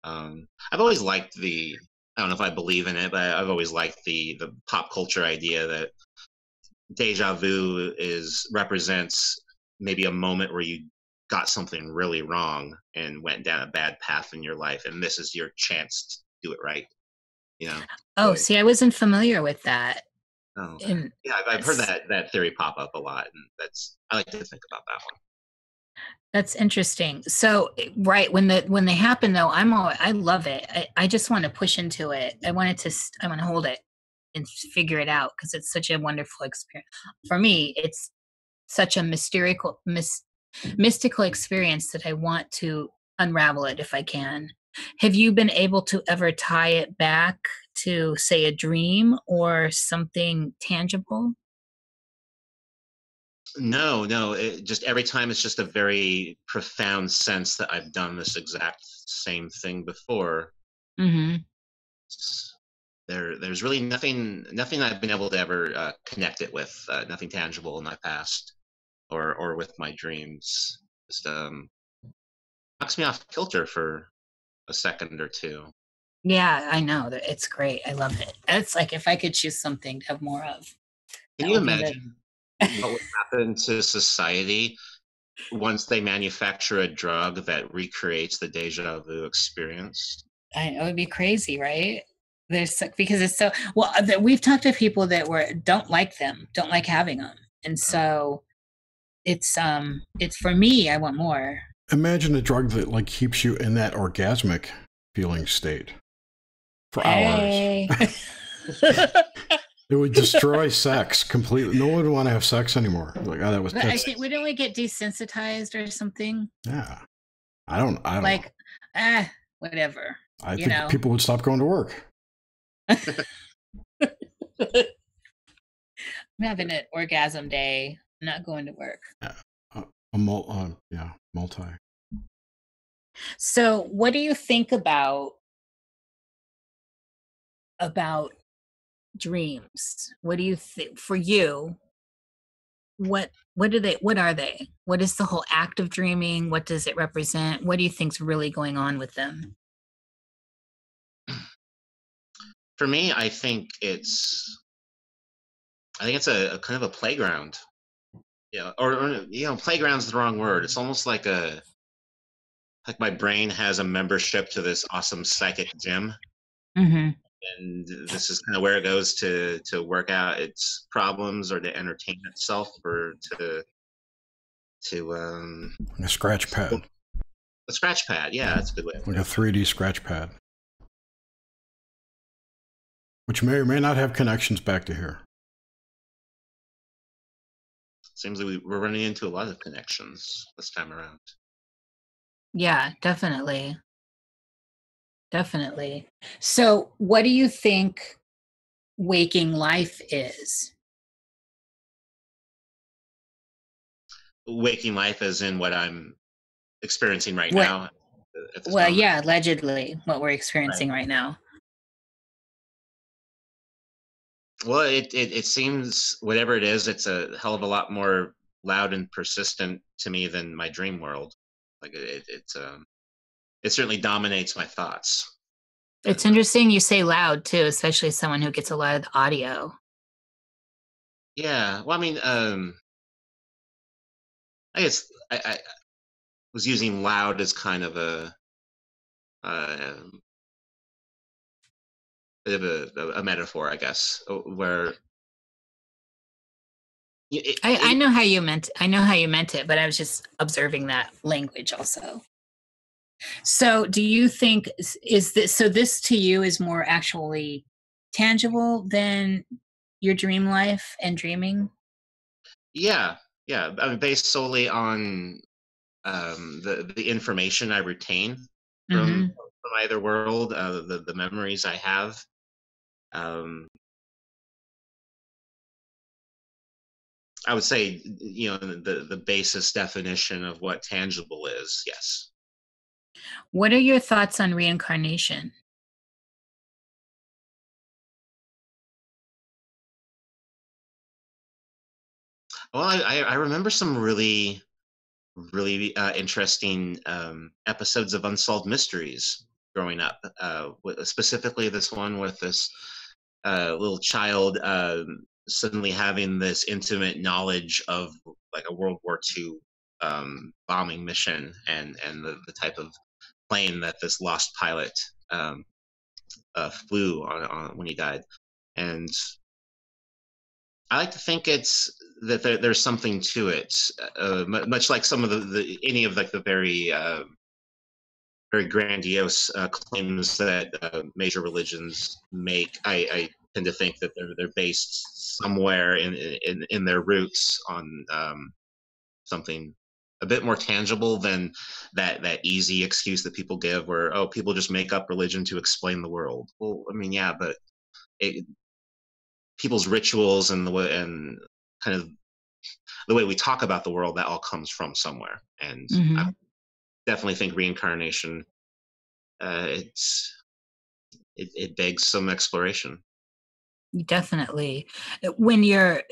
I've always liked I don't know if I believe in it, but I've always liked the pop culture idea that deja vu represents maybe a moment where you got something really wrong and went down a bad path in your life, and this is your chance to do it right. See, I wasn't familiar with that. Oh, yeah, I've heard that theory pop up a lot, and I like to think about that one. That's interesting. So, right when they happen, though, I love it. I just want to push into it. I want to hold it and figure it out because it's such a wonderful experience. For me, it's such a mystical experience that I want to unravel it if I can. Have you been able to ever tie it back to, say, a dream or something tangible? No, no. Just every time, it's just a very profound sense that I've done this exact same thing before. Mm-hmm. There's really nothing I've been able to ever connect it with. Nothing tangible in my past, or with my dreams. Just knocks me off kilter for a second or two. Yeah, I know that it's great. I love it. It's like if I could choose something to have more of, Can that you would be the. imagine what would happen to society once they manufacture a drug that recreates the deja vu experience? It would be crazy, right? Because it's so well. We've talked to people that don't like them, don't like having them, and so it's for me. I want more. Imagine a drug that like keeps you in that orgasmic feeling state for hours. It would destroy sex completely. No one would want to have sex anymore. Like, oh, that was. But I think wouldn't we get desensitized or something? Yeah, I don't like, know. Whatever. I think people would stop going to work. I'm having an orgasm day. I'm not going to work. Yeah, multi. So, what do you think about dreams? What do you think for you? What are they? What is the whole act of dreaming? What does it represent? What do you think's really going on with them? For me, I think it's a kind of a playground. Yeah, or playground's the wrong word. It's almost like my brain has a membership to this awesome psychic gym. Mm-hmm. And this is kind of where it goes to work out its problems or to entertain itself or to a scratch pad. A scratch pad, yeah, that's a good way. Like a 3D scratch pad, which may or may not have connections back to here. Seems like we're running into a lot of connections this time around. Yeah, definitely. Definitely. So, what do you think waking life is? Waking life as in what I'm experiencing right now? Well, yeah, allegedly what we're experiencing right now. Well, it seems whatever it is, it's a hell of a lot more loud and persistent to me than my dream world. Like it certainly dominates my thoughts. It's interesting you say loud too, especially someone who gets a lot of the audio. Yeah, well, I mean, I guess I was using loud as kind of a bit of a metaphor, I guess, where I know how you meant. I know how you meant it, but I was just observing that language also. So, do you think this to you is more actually tangible than your dream life and dreaming? Yeah. I mean, based solely on the information I retain from either world, the memories I have. I would say, the basis definition of what tangible is, yes. What are your thoughts on reincarnation? Well, I remember some really, really interesting episodes of Unsolved Mysteries growing up. Specifically, this one with this little child suddenly having this intimate knowledge of like a World War II bombing mission and the type of plane that this lost pilot flew on when he died. And I like to think it's that there's something to it, much like some of any of like the very grandiose claims that major religions make. I tend to think that they're based somewhere in their roots on something a bit more tangible than that easy excuse that people give, where people just make up religion to explain the world. Well, I mean, yeah, but people's rituals and and kind of the way we talk about the world, that all comes from somewhere. And I definitely think reincarnation, it begs some exploration. Definitely. When you're,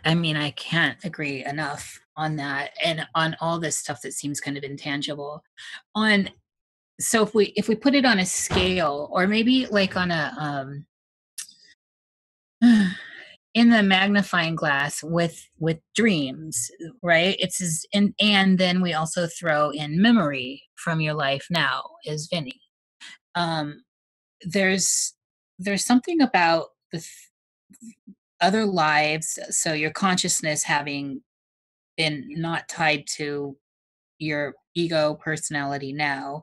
I mean, I can't agree enough on that, and on all this stuff that seems kind of intangible. So if we put it on a scale, or maybe like on a in the magnifying glass with dreams, right? And then we also throw in memory from your life now as Vinny. There's something about the other lives, so your consciousness having been not tied to your ego personality now,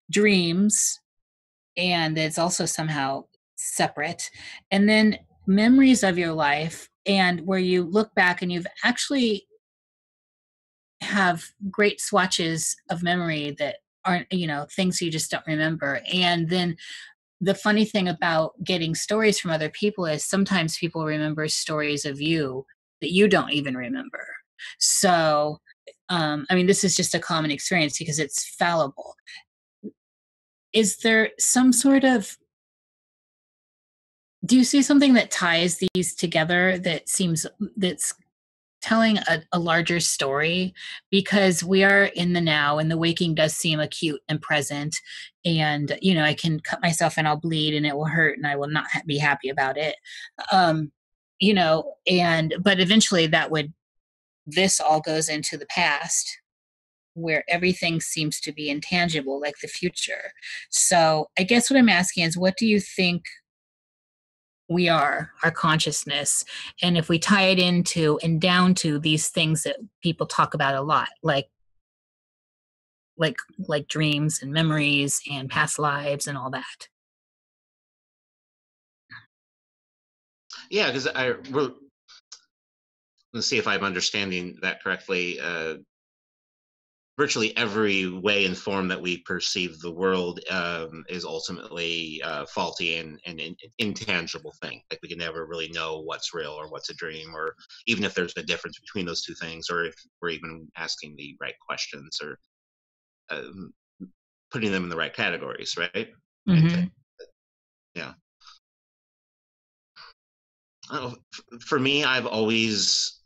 dreams, and it's also somehow separate, and then memories of your life, and where you look back and you've actually have great swatches of memory that aren't, things you just don't remember. And then the funny thing about getting stories from other people is sometimes people remember stories of you that you don't even remember. So, I mean, this is just a common experience because it's fallible. Is there some sort of, do you see something that ties these together that's telling a larger story? Because we are in the now, and the waking does seem acute and present, and I can cut myself and I'll bleed and it will hurt and I will not be happy about it, but eventually this all goes into the past, where everything seems to be intangible, like the future. So I guess what I'm asking is, what do you think we are, our consciousness, and if we tie it into and down to these things that people talk about a lot, like dreams and memories and past lives and all that? Yeah, because let's see if I'm understanding that correctly. Virtually every way and form that we perceive the world is ultimately faulty and an intangible thing. Like, we can never really know what's real or what's a dream, or even if there's a difference between those two things, or if we're even asking the right questions, or putting them in the right categories, right? Mm-hmm. Yeah. For me, I've always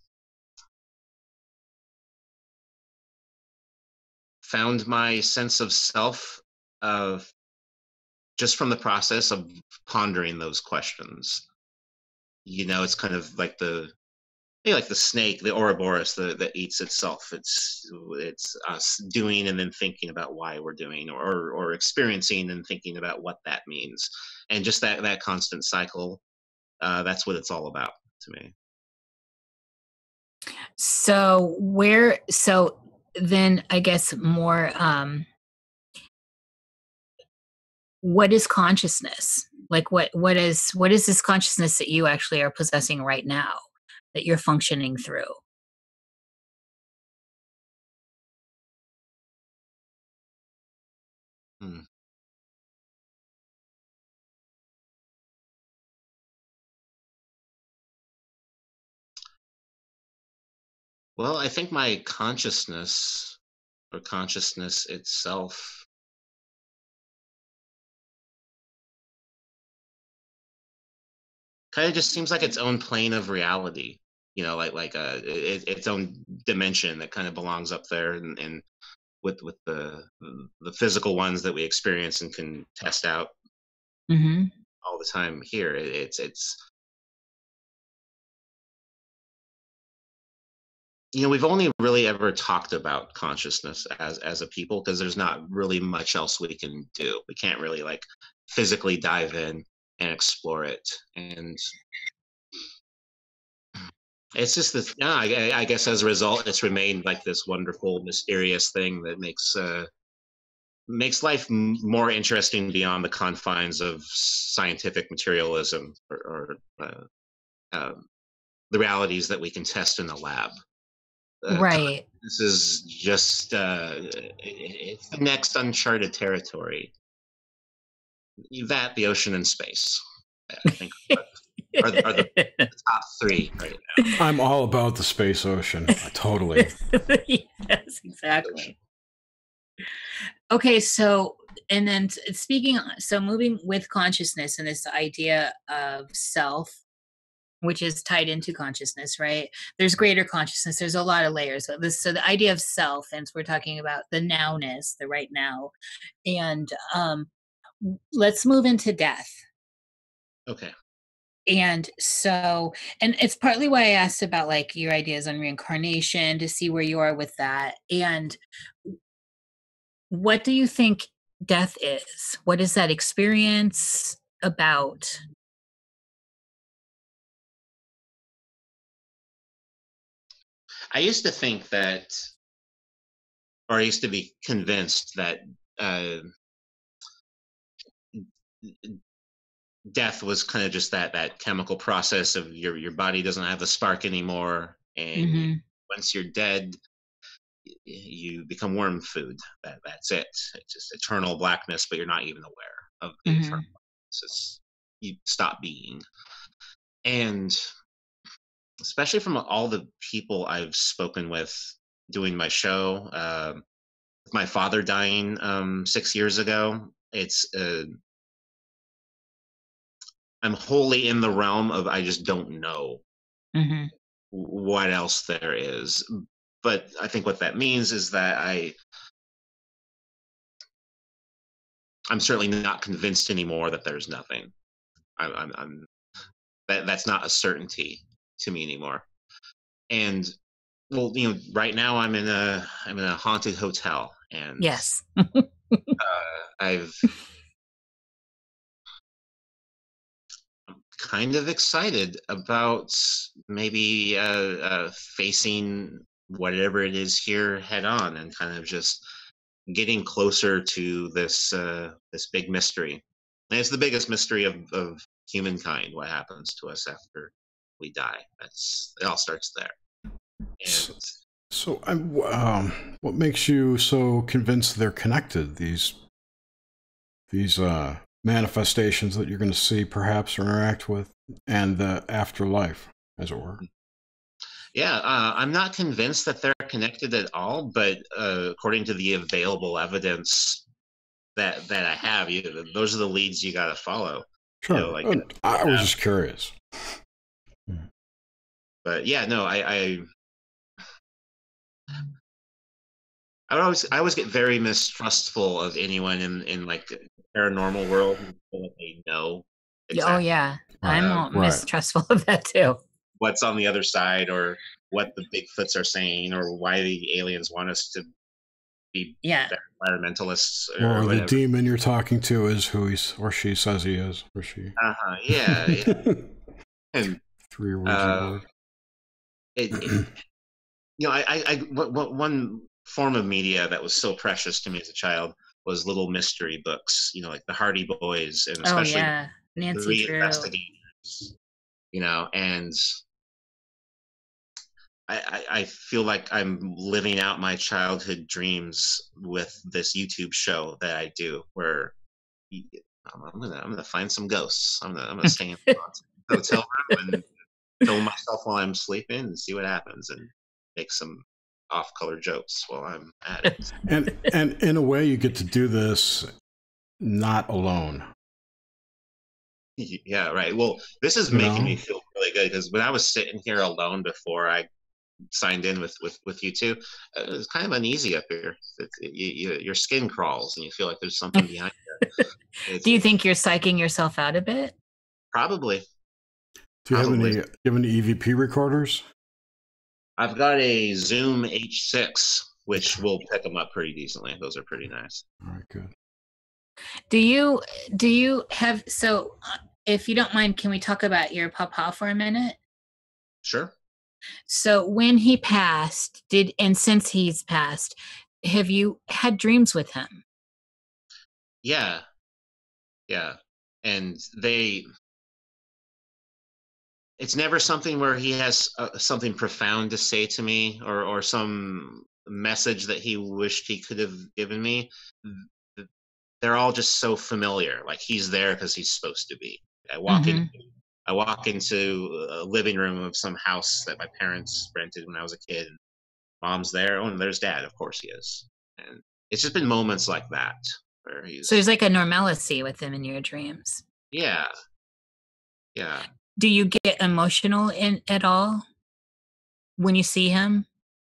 found my sense of self just from the process of pondering those questions. It's kind of like the snake, the Ouroboros that eats itself. It's us doing and then thinking about why we're doing, or experiencing and thinking about what that means, and just that constant cycle. That's what it's all about to me. So then I guess more, what is consciousness? Like, what is this consciousness that you actually are possessing right now, that you're functioning through? Well, I think my consciousness, or consciousness itself, kind of just seems like its own plane of reality. Its own dimension that kind of belongs up there, and with the physical ones that we experience and can test out all the time here. We've only really ever talked about consciousness as a people, because there's not really much else we can do. We can't really physically dive in and explore it. And It's just this. No, I guess as a result, it's remained like this wonderful, mysterious thing that makes life more interesting beyond the confines of scientific materialism or the realities that we can test in the lab. Right. This is just it's the next uncharted territory. That, the ocean, and space, I think, are the top three right now. I'm all about the space ocean. Totally. Yes, exactly. Okay, so and then moving with consciousness and this idea of self, which is tied into consciousness, right? There's greater consciousness. There's a lot of layers of this. So the idea of self, and so we're talking about the nowness, the right now, and let's move into death. Okay. And so, and it's partly why I asked about like your ideas on reincarnation to see where you are with that. And what do you think death is? What is that experience about? I used to think that, or I used to be convinced that death was kind of just that chemical process of your body doesn't have the spark anymore, and once you're dead, you become worm food. That's it. It's just eternal blackness, but you're not even aware of the eternal blackness. You stop being. And especially from all the people I've spoken with doing my show, my father dying 6 years ago, I'm wholly in the realm of I just don't know what else there is. But I think what that means is that I'm certainly not convinced anymore that there's nothing. That's not a certainty to me anymore. And well, right now I'm in a haunted hotel, and yes, I'm kind of excited about maybe facing whatever it is here head on, and kind of just getting closer to this big mystery. And it's the biggest mystery of humankind, what happens to us after we die. It all starts there. And so what makes you so convinced they're connected, these manifestations that you're going to see perhaps or interact with, and the afterlife, as it were? Yeah, I'm not convinced that they're connected at all, but according to the available evidence that I have, those are the leads you got to follow. Sure. I was just curious. But yeah, no, I always get very mistrustful of anyone in like the paranormal world that they know. Exactly. Oh yeah, I'm mistrustful of that too. What's on the other side, or what the Bigfoots are saying, or why the aliens want us to be environmentalists, or the demon you're talking to is who he or she says he is, or she. Yeah. And 3 words. One form of media that was so precious to me as a child was little mystery books, like the Hardy Boys, and especially Nancy the Investigators, and I feel like I'm living out my childhood dreams with this YouTube show that I do, where I'm gonna find some ghosts. I'm gonna stay in the hotel room and film myself while I'm sleeping and see what happens, and make some off-color jokes while I'm at it. and in a way, you get to do this not alone. Yeah, right. Well, this is making me feel really good, because when I was sitting here alone before I signed in with you two, it was kind of uneasy up here. Your skin crawls and you feel like there's something behind you. Do you think you're psyching yourself out a bit? Probably. Do you have any EVP recorders? I've got a Zoom H6, which will pick them up pretty decently. Those are pretty nice. All right, good. Do you have, so if you don't mind, can we talk about your papa for a minute? Sure. So when he passed, and since he's passed, have you had dreams with him? Yeah, yeah. And it's never something where he has something profound to say to me, or some message that he wished he could have given me. They're all just so familiar. Like, he's there because he's supposed to be. I walk into a living room of some house that my parents rented when I was a kid. And Mom's there. Oh, and there's Dad. Of course he is. And it's just been moments like that where So there's like a normalcy with him in your dreams. Yeah. Yeah. Do you get emotional at all when you see him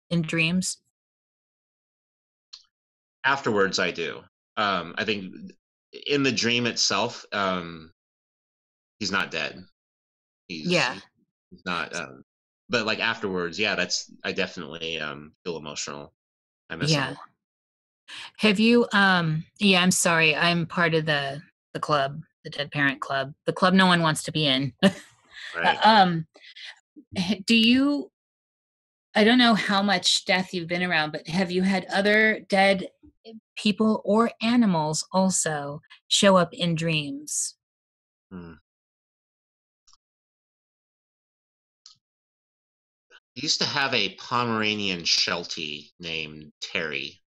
in dreams? Afterwards, I do. I think in the dream itself, he's not dead. He's not. But like afterwards, yeah, I definitely feel emotional. I miss him a lot. Have you? Yeah, I'm sorry. I'm part of the club, the Dead Parent Club, the club no one wants to be in. Right. Do you? I don't know how much death you've been around, but have you had other dead people or animals also show up in dreams? I used to have a Pomeranian Sheltie named Terry.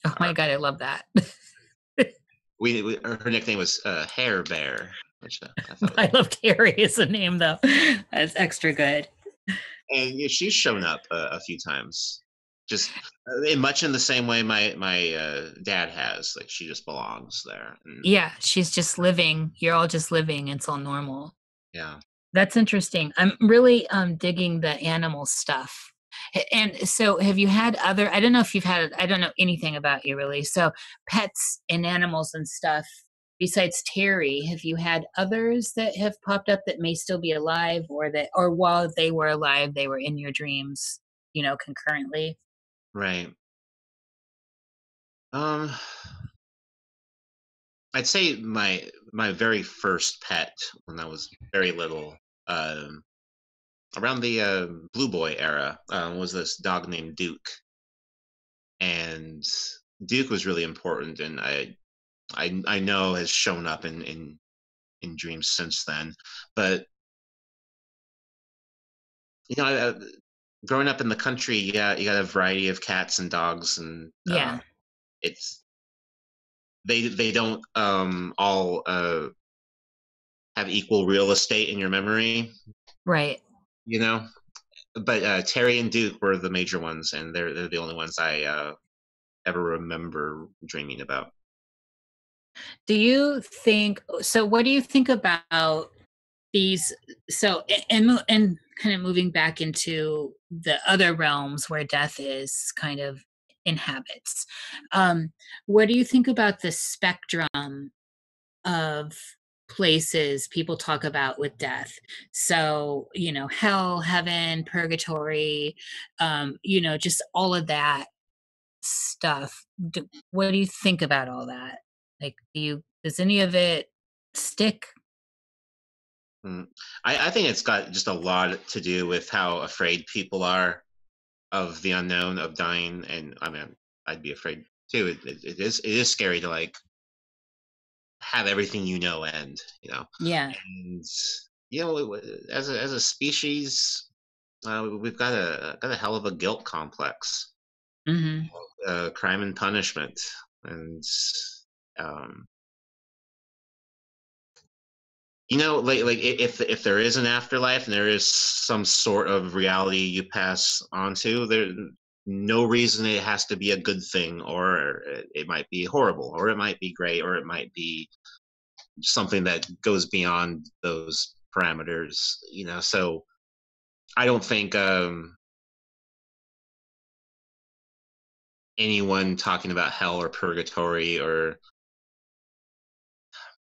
Oh my God, I love that. Her nickname was Hair Bear, which I love Terry as a name, though. That's extra good. And she's shown up a few times, just much in the same way my dad has. Like, she just belongs there. Yeah, she's just living. You're all just living. It's all normal. Yeah. That's interesting. I'm really digging the animal stuff. And so have you had other, I don't know if you've had, I don't know anything about you really. So pets and animals and stuff, besides Terry, have you had others that have popped up that may still be alive, or while they were alive, they were in your dreams, concurrently? Right. I'd say my very first pet when I was very little, around the Blue Boy era, was this dog named Duke. And Duke was really important, and I know has shown up in dreams since then. But growing up in the country, you got a variety of cats and dogs, and they don't all have equal real estate in your memory, right? But Terry and Duke were the major ones, and they're the only ones I ever remember dreaming about. Do you think so? What do you think about these? So, and kind of moving back into the other realms where death is kind of inhabits. What do you think about the spectrum of places people talk about with death? So, hell, heaven, purgatory, just all of that stuff. What do you think about all that? Like, does any of it stick? I think it's got just a lot to do with how afraid people are of the unknown, of dying. And I mean, I'd be afraid too. It is scary to like have everything end. Yeah. And as a species, we've got a hell of a guilt complex. Crime and punishment, and like if there is an afterlife and there is some sort of reality you pass on to, there's no reason it has to be a good thing, or it might be horrible, or it might be great, or it might be something that goes beyond those parameters. So I don't think anyone talking about hell or purgatory or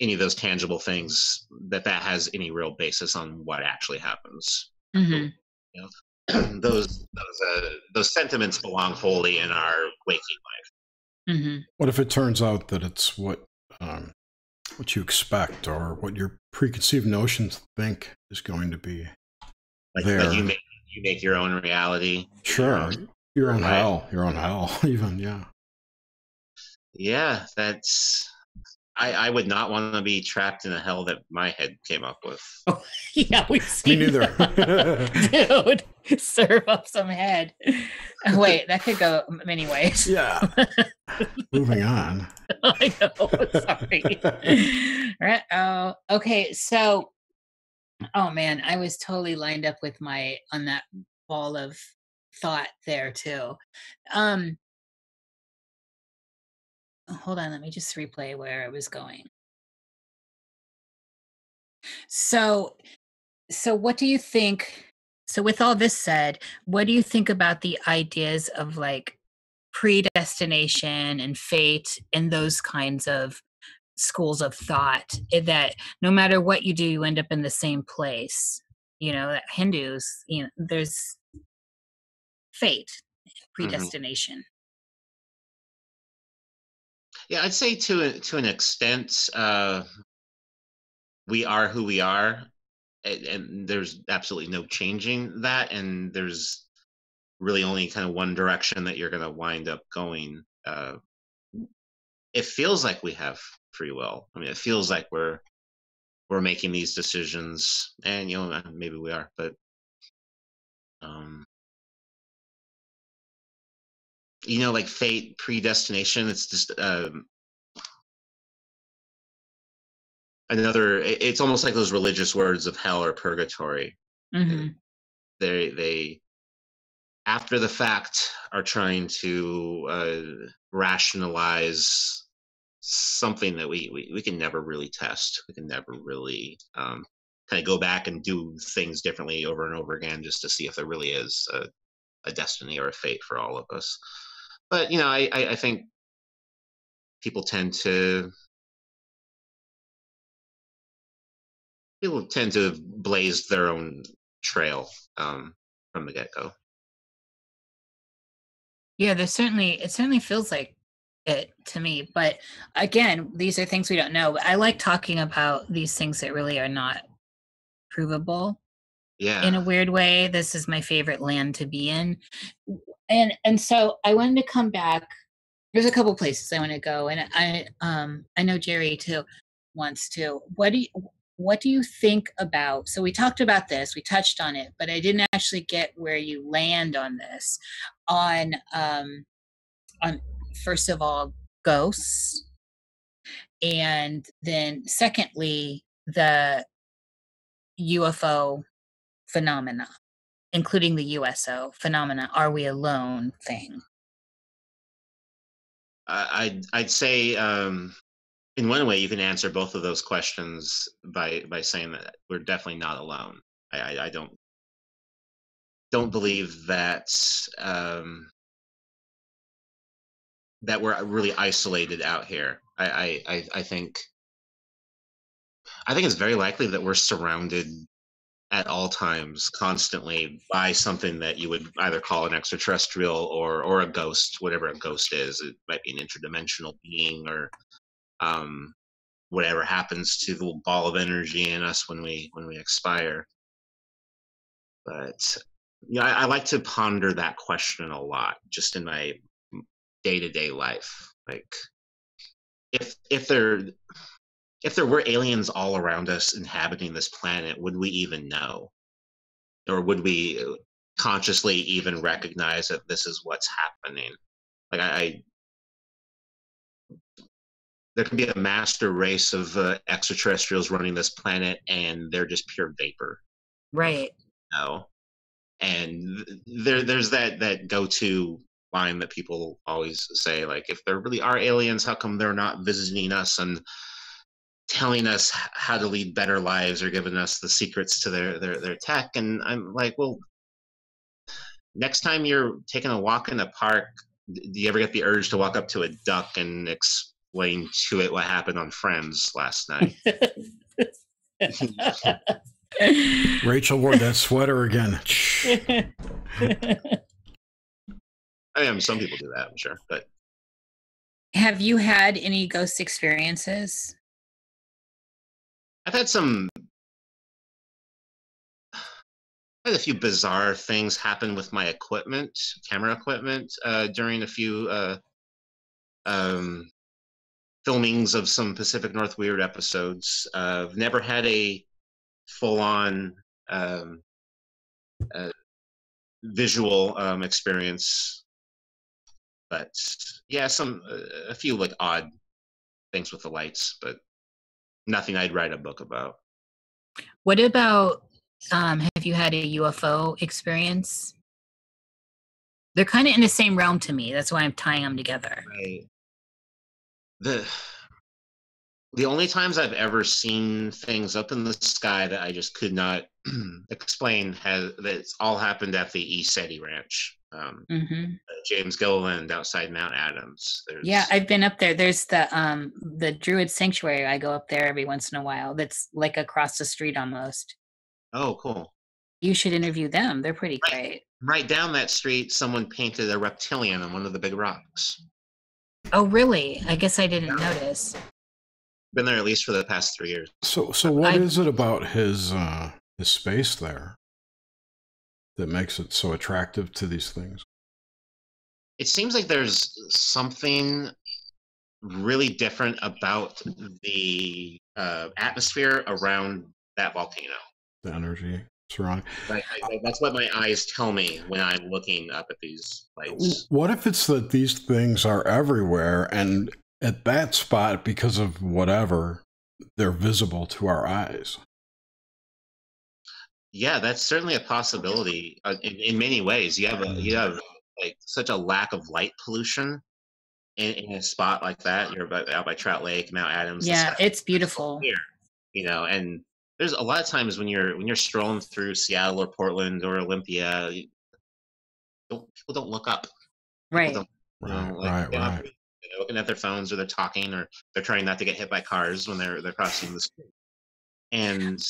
any of those tangible things that has any real basis on what actually happens. Those sentiments belong wholly in our waking life. What if it turns out that it's what you expect, or what your preconceived notions think is going to be there? Like you make your own reality. Sure. You're on hell. You're on hell, even, yeah. Yeah, that's... I would not want to be trapped in a hell that my head came up with. Oh, yeah, we've seen Me neither. Dude, serve up some head. Oh, wait, that could go many ways. Yeah. Moving on. I know. Sorry. Right. Okay. So, oh man, I was totally lined up with on that ball of thought there too. Hold on. Let me just replay where I was going. So what do you think? So with all this said, what do you think about the ideas of like predestination and fate and those kinds of schools of thought, that no matter what you do, you end up in the same place? You know, that Hindus, you know, there's fate, predestination. Yeah, I'd say to an extent, we are who we are, and there's absolutely no changing that, and there's really only kind of one direction that you're going to wind up going. It feels like we have free will. I mean, it feels like we're making these decisions, and you know, maybe we are, but you know, like fate, predestination, it's just another... it's almost like those religious words of hell or purgatory. They after the fact are trying to rationalize something that we can never really test. We can never really kind of go back and do things differently over and over again just to see if there really is a destiny or a fate for all of us. But you know, I think people tend to blaze their own trail from the get-go. Yeah, it certainly feels like it to me. But again, these are things we don't know. But I like talking about these things that really are not provable. Yeah. In a weird way, this is my favorite land to be in. And so I wanted to come back. There's a couple places I want to go, and I know Jerry too wants to. What do you think about? So we talked about this, we touched on it, but I didn't actually get where you land on this. On first of all, ghosts, and then secondly, the UFO phenomena, including the USO phenomena. Are we alone thing? I'd say in one way you can answer both of those questions by saying that we're definitely not alone. I don't believe that that we're really isolated out here. I think it's very likely that we're surrounded at all times, constantly, by something that you would either call an extraterrestrial or a ghost, whatever a ghost is. It might be an interdimensional being, or whatever happens to the ball of energy in us when we expire. But you know, I like to ponder that question a lot, just in my day-to-day life. Like, if there were aliens all around us inhabiting this planet, would we even know? Or would we consciously even recognize that this is what's happening? Like, there can be a master race of extraterrestrials running this planet, and they're just pure vapor. Right. No. And there's that go-to line that people always say, like, if there really are aliens, how come they're not visiting us and telling us how to lead better lives, or giving us the secrets to their tech? And I'm like, well, next time you're taking a walk in the park, do you ever get the urge to walk up to a duck and explain to it what happened on Friends last night? Rachel wore that sweater again. I mean, some people do that, I'm sure. But have you had any ghost experiences? I've had some quite a few bizarre things happened with my equipment, camera equipment, during a few filmings of some Pacific NorthWEIRD episodes. I've never had a full-on visual experience, but yeah, a few like odd things with the lights, but nothing I'd write a book about. What about, have you had a UFO experience? They're kind of in the same realm to me. That's why I'm tying them together. Right. The only times I've ever seen things up in the sky that I just could not explain that's all happened at the ECETI Ranch. James Gilliland outside Mount Adams. Yeah, I've been up there. There's the Druid Sanctuary. I go up there every once in a while. That's like across the street almost. Oh, cool. You should interview them. They're pretty great. Right down that street, someone painted a reptilian on one of the big rocks. Oh, really? I guess I didn't notice. Been there at least for the past 3 years. So what is it about his space there that makes it so attractive to these things? It seems like there's something really different about the atmosphere around that volcano. The energy surrounding. That's what my eyes tell me when I'm looking up at these lights. What if it's that these things are everywhere, and at that spot, because of whatever, they're visible to our eyes? Yeah, that's certainly a possibility. In many ways, you have like such a lack of light pollution in a spot like that. You're out by Trout Lake, Mount Adams. Yeah, it's beautiful. Here, and there's a lot of times when you're strolling through Seattle or Portland or Olympia, people don't look up. Right. Right. They're looking at their phones, or they're talking, or they're trying not to get hit by cars when they're crossing the street. And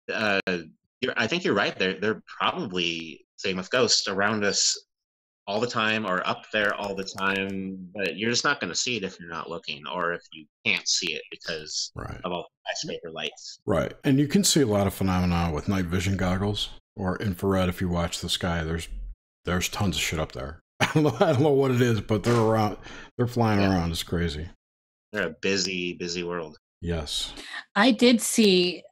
I think you're right. They're probably, same with ghosts, around us all the time or up there all the time, but you're just not going to see it if you're not looking, or if you can't see it because of all the skyscraper lights. Right. And you can see a lot of phenomena with night vision goggles or infrared. If you watch the sky, there's tons of shit up there. I don't know what it is, but they're around. They're flying around. It's crazy. They're a busy, busy world. Yes. I did see,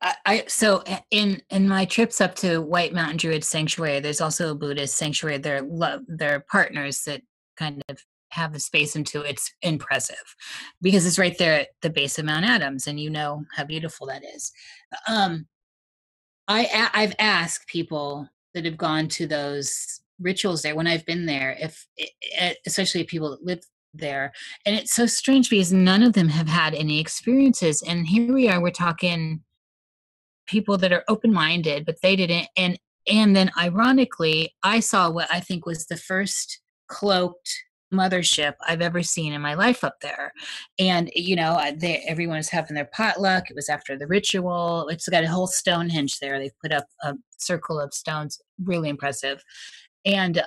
so in my trips up to White Mountain Druid Sanctuary, there's also a Buddhist sanctuary. They're partners that kind of have the space into. It's impressive because it's right there at the base of Mount Adams, and you know how beautiful that is. I've asked people that have gone to those rituals there when I've been there, especially people that live there, and it's so strange because none of them have had any experiences, and here we are, we're talking people that are open-minded, but they didn't. And then ironically, I saw what I think was the first cloaked mothership I've ever seen in my life up there. And everyone's having their potluck. It was after the ritual. It's got a whole Stonehenge there. They've put up a circle of stones, really impressive. And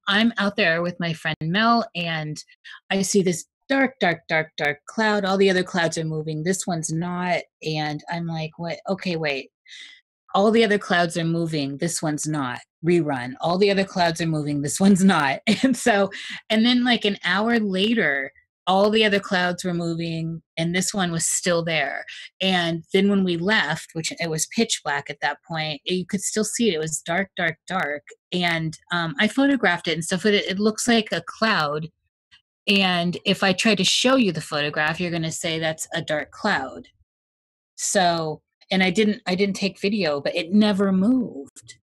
I'm out there with my friend Mel, and I see this dark, dark, dark, dark cloud. All the other clouds are moving. This one's not. And I'm like, what? Okay, wait. All the other clouds are moving. This one's not. Rerun. All the other clouds are moving. This one's not. And then like an hour later, all the other clouds were moving and this one was still there. And then when we left, which it was pitch black at that point, you could still see it. It was dark, dark, dark. And I photographed it and stuff, but it looks like a cloud. And if I try to show you the photograph, you're going to say that's a dark cloud. So, and I didn't take video, but it never moved.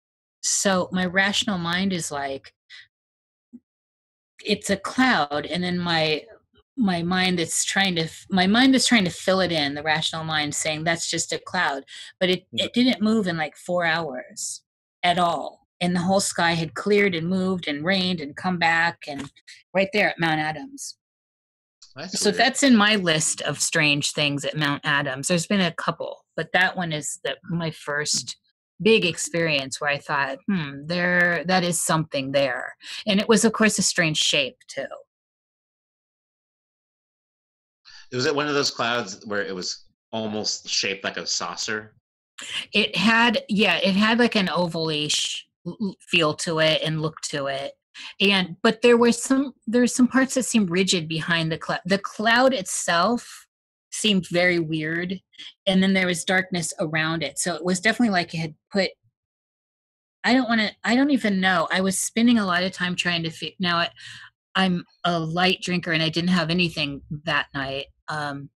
So my rational mind is like, it's a cloud. And then my mind is trying to fill it in, the rational mind saying that's just a cloud. But it didn't move in like 4 hours at all. And the whole sky had cleared and moved and rained and come back, and right there at Mount Adams. So that's in my list of strange things at Mount Adams. There's been a couple, but that one is my first big experience where I thought, that is something there. And it was, of course, a strange shape too. Was it one of those clouds where it was almost shaped like a saucer? It had like an oval-ish feel to it and look to it. But there's some parts that seemed rigid behind the cloud. The cloud itself seemed very weird, and then there was darkness around it. So it was definitely like it had put, I don't even know. I was spending a lot of time trying to now I'm a light drinker and I didn't have anything that night. And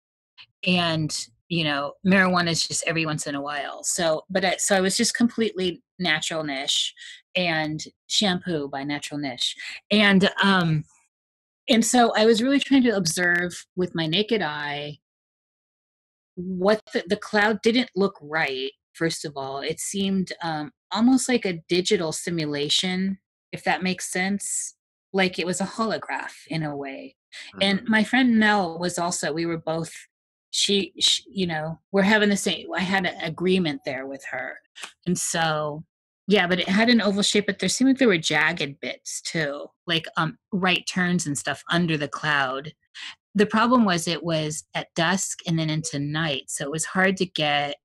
marijuana is just every once in a while. So I was just completely natural niche and shampoo by natural niche. And so I was really trying to observe with my naked eye what the cloud didn't look right. First of all, it seemed almost like a digital simulation, if that makes sense. Like it was a holograph in a way. And my friend Nell was also, we were both, she we're having the same, I had an agreement there with her. And so, yeah, but it had an oval shape, but there seemed like there were jagged bits too, like right turns and stuff under the cloud. The problem was it was at dusk and then into night, so it was hard to get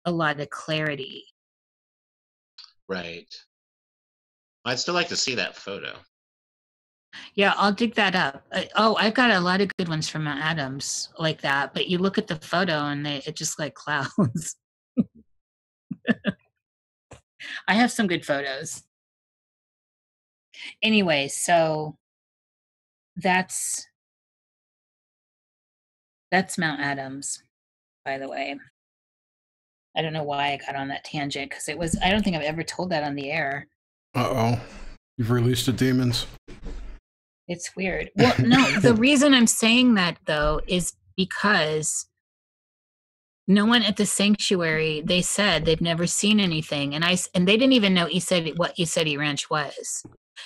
a lot of clarity. Right. I'd still like to see that photo. Yeah, I'll dig that up. I've got a lot of good ones from Mount Adams like that, but you look at the photo and it's just like clouds. I have some good photos. Anyway, so that's Mount Adams, by the way. I don't know why I got on that tangent because I don't think I've ever told that on the air. Uh-oh. You've released the demons. It's weird. Well, no, the reason I'm saying that though is because no one at the sanctuary, they said they've never seen anything. And they didn't even know what Iseti Ranch was.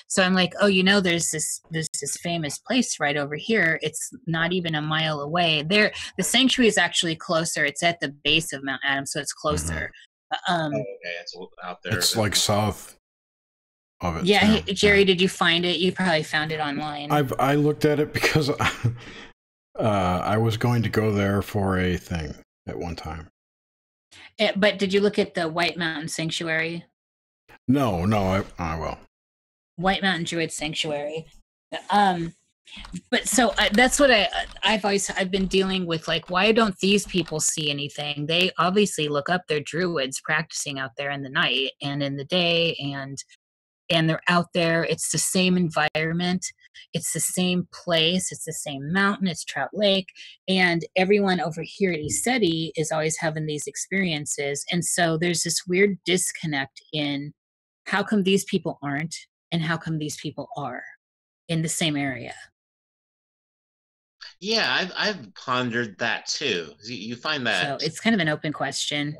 So I'm like, there's this famous place right over here. It's not even a mile away. The sanctuary is actually closer. It's at the base of Mount Adams, so it's closer. Okay, it's out there. It's like south of it. Yeah, hey, Jerry, did you find it? You probably found it online. I looked at it because I was going to go there for a thing at one time. But did you look at the White Mountain Sanctuary? No, I will. White Mountain Druid Sanctuary. But so that's what I've been dealing with. Like, why don't these people see anything? They obviously look up their druids practicing out there in the night and in the day, and they're out there. It's the same environment. It's the same place. It's the same mountain. It's Trout Lake. And everyone over here at Iseti is always having these experiences. And so there's this weird disconnect in how come these people aren't and how come these people are in the same area. Yeah, I've pondered that too. You find that. So it's kind of an open question.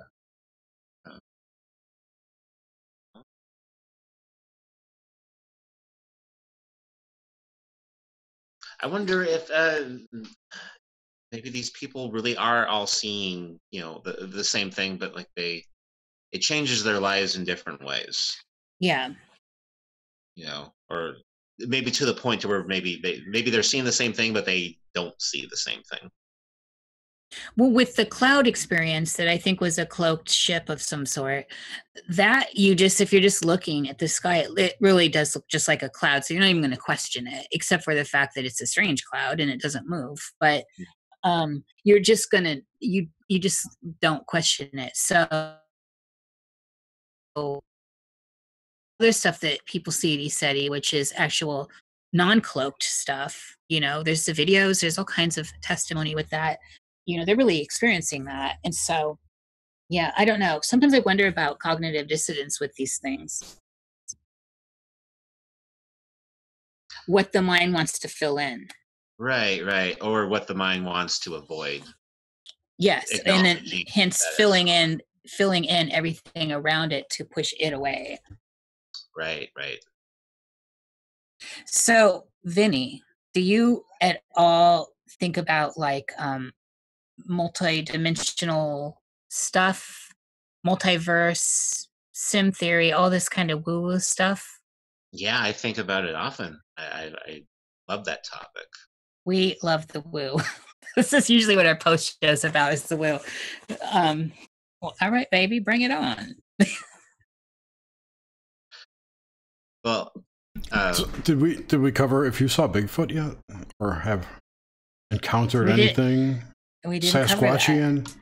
I wonder if maybe these people really are all seeing, the same thing, but like it changes their lives in different ways. Yeah. Or maybe to the point to where maybe they're seeing the same thing, but they don't see the same thing. Well, with the cloud experience that I think was a cloaked ship of some sort, that if you're just looking at the sky, it really does look just like a cloud. So you're not even going to question it, except for the fact that it's a strange cloud and it doesn't move. But you're just going to, you just don't question it. So there's stuff that people see at Iseti, which is actual non-cloaked stuff. There's the videos, there's all kinds of testimony with that. They're really experiencing that. And so, yeah, I don't know. Sometimes I wonder about cognitive dissonance with these things. What the mind wants to fill in. Right. Or what the mind wants to avoid. Yes. And then hence filling in everything around it to push it away. Right. So, Vinny, do you at all think about like multi-dimensional stuff, multiverse, sim theory, all this kind of woo-woo stuff? Yeah, I think about it often. I love that topic. We love the woo. This is usually what our post show's about, is the woo. Well, all right, baby, bring it on. Well, So did we cover if you saw Bigfoot yet, or have encountered anything We didn't Sasquatchian?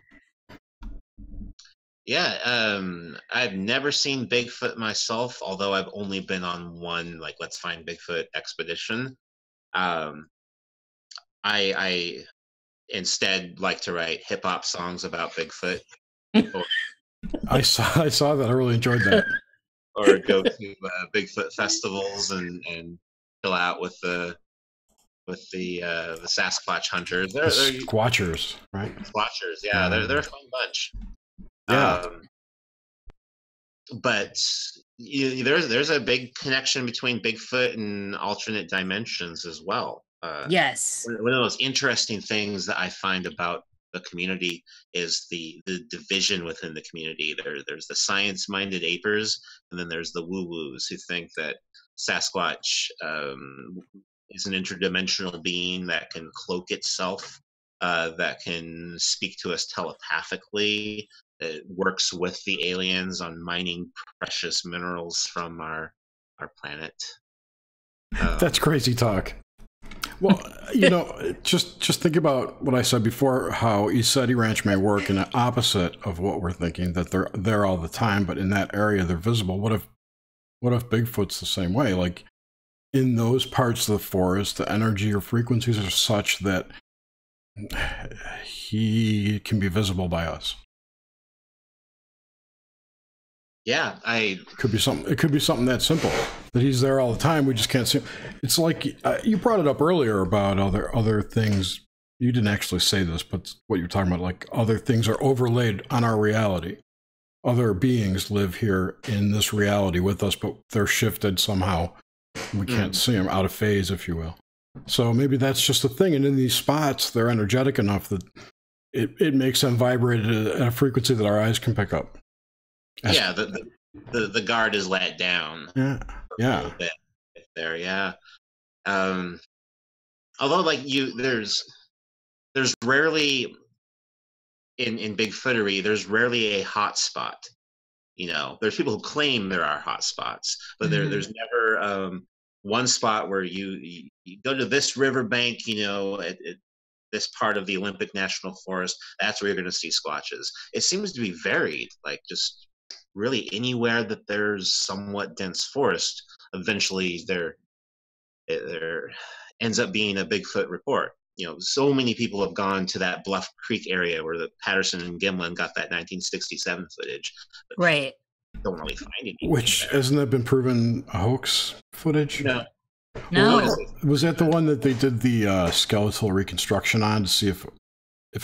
yeah, I've never seen Bigfoot myself, although I've only been on one like Let's Find Bigfoot expedition. I instead like to write hip hop songs about Bigfoot, or, I saw that. I really enjoyed that. or go to Bigfoot festivals and chill out with the Sasquatch hunters. They're Squatchers, right? Squatchers, yeah, they're a fun bunch. Yeah. But there's a big connection between Bigfoot and alternate dimensions as well. Yes. One of those interesting things that I find about the community is the division within the community. There's the science-minded apers, and then there's the woo-woos who think that Sasquatch is an interdimensional being that can cloak itself, that can speak to us telepathically. It works with the aliens on mining precious minerals from our planet. That's crazy talk. Well, just think about what I said before, how Isetti Ranch may work in the opposite of what we're thinking, that they're there all the time, but in that area they're visible. What if Bigfoot's the same way? Like, in those parts of the forest, the energy or frequencies are such that he can be visible by us. Yeah, it could be something that simple, that he's there all the time. We just can't see him. It's like you brought it up earlier about other things. You didn't actually say this, but what you're talking about, like other things are overlaid on our reality. Other beings live here in this reality with us, but they're shifted somehow. We can't see them, out of phase, if you will. So maybe that's just a thing. And in these spots, they're energetic enough that it makes them vibrate at a frequency that our eyes can pick up. Yeah, the guard is let down. Yeah. A little bit there, yeah. Although, like there's rarely in Bigfootery, there's rarely a hot spot. There's people who claim there are hot spots, but there's never one spot where you go to this riverbank, at this part of the Olympic National Forest. That's where you're going to see squatches. It seems to be varied, like just really anywhere that there's somewhat dense forest, eventually there ends up being a Bigfoot report. So many people have gone to that Bluff Creek area where the Patterson and Gimlin got that 1967 footage. Right. Don't really find anything. Which, hasn't that been proven a hoax footage? No. Was that the one that they did the skeletal reconstruction on to see if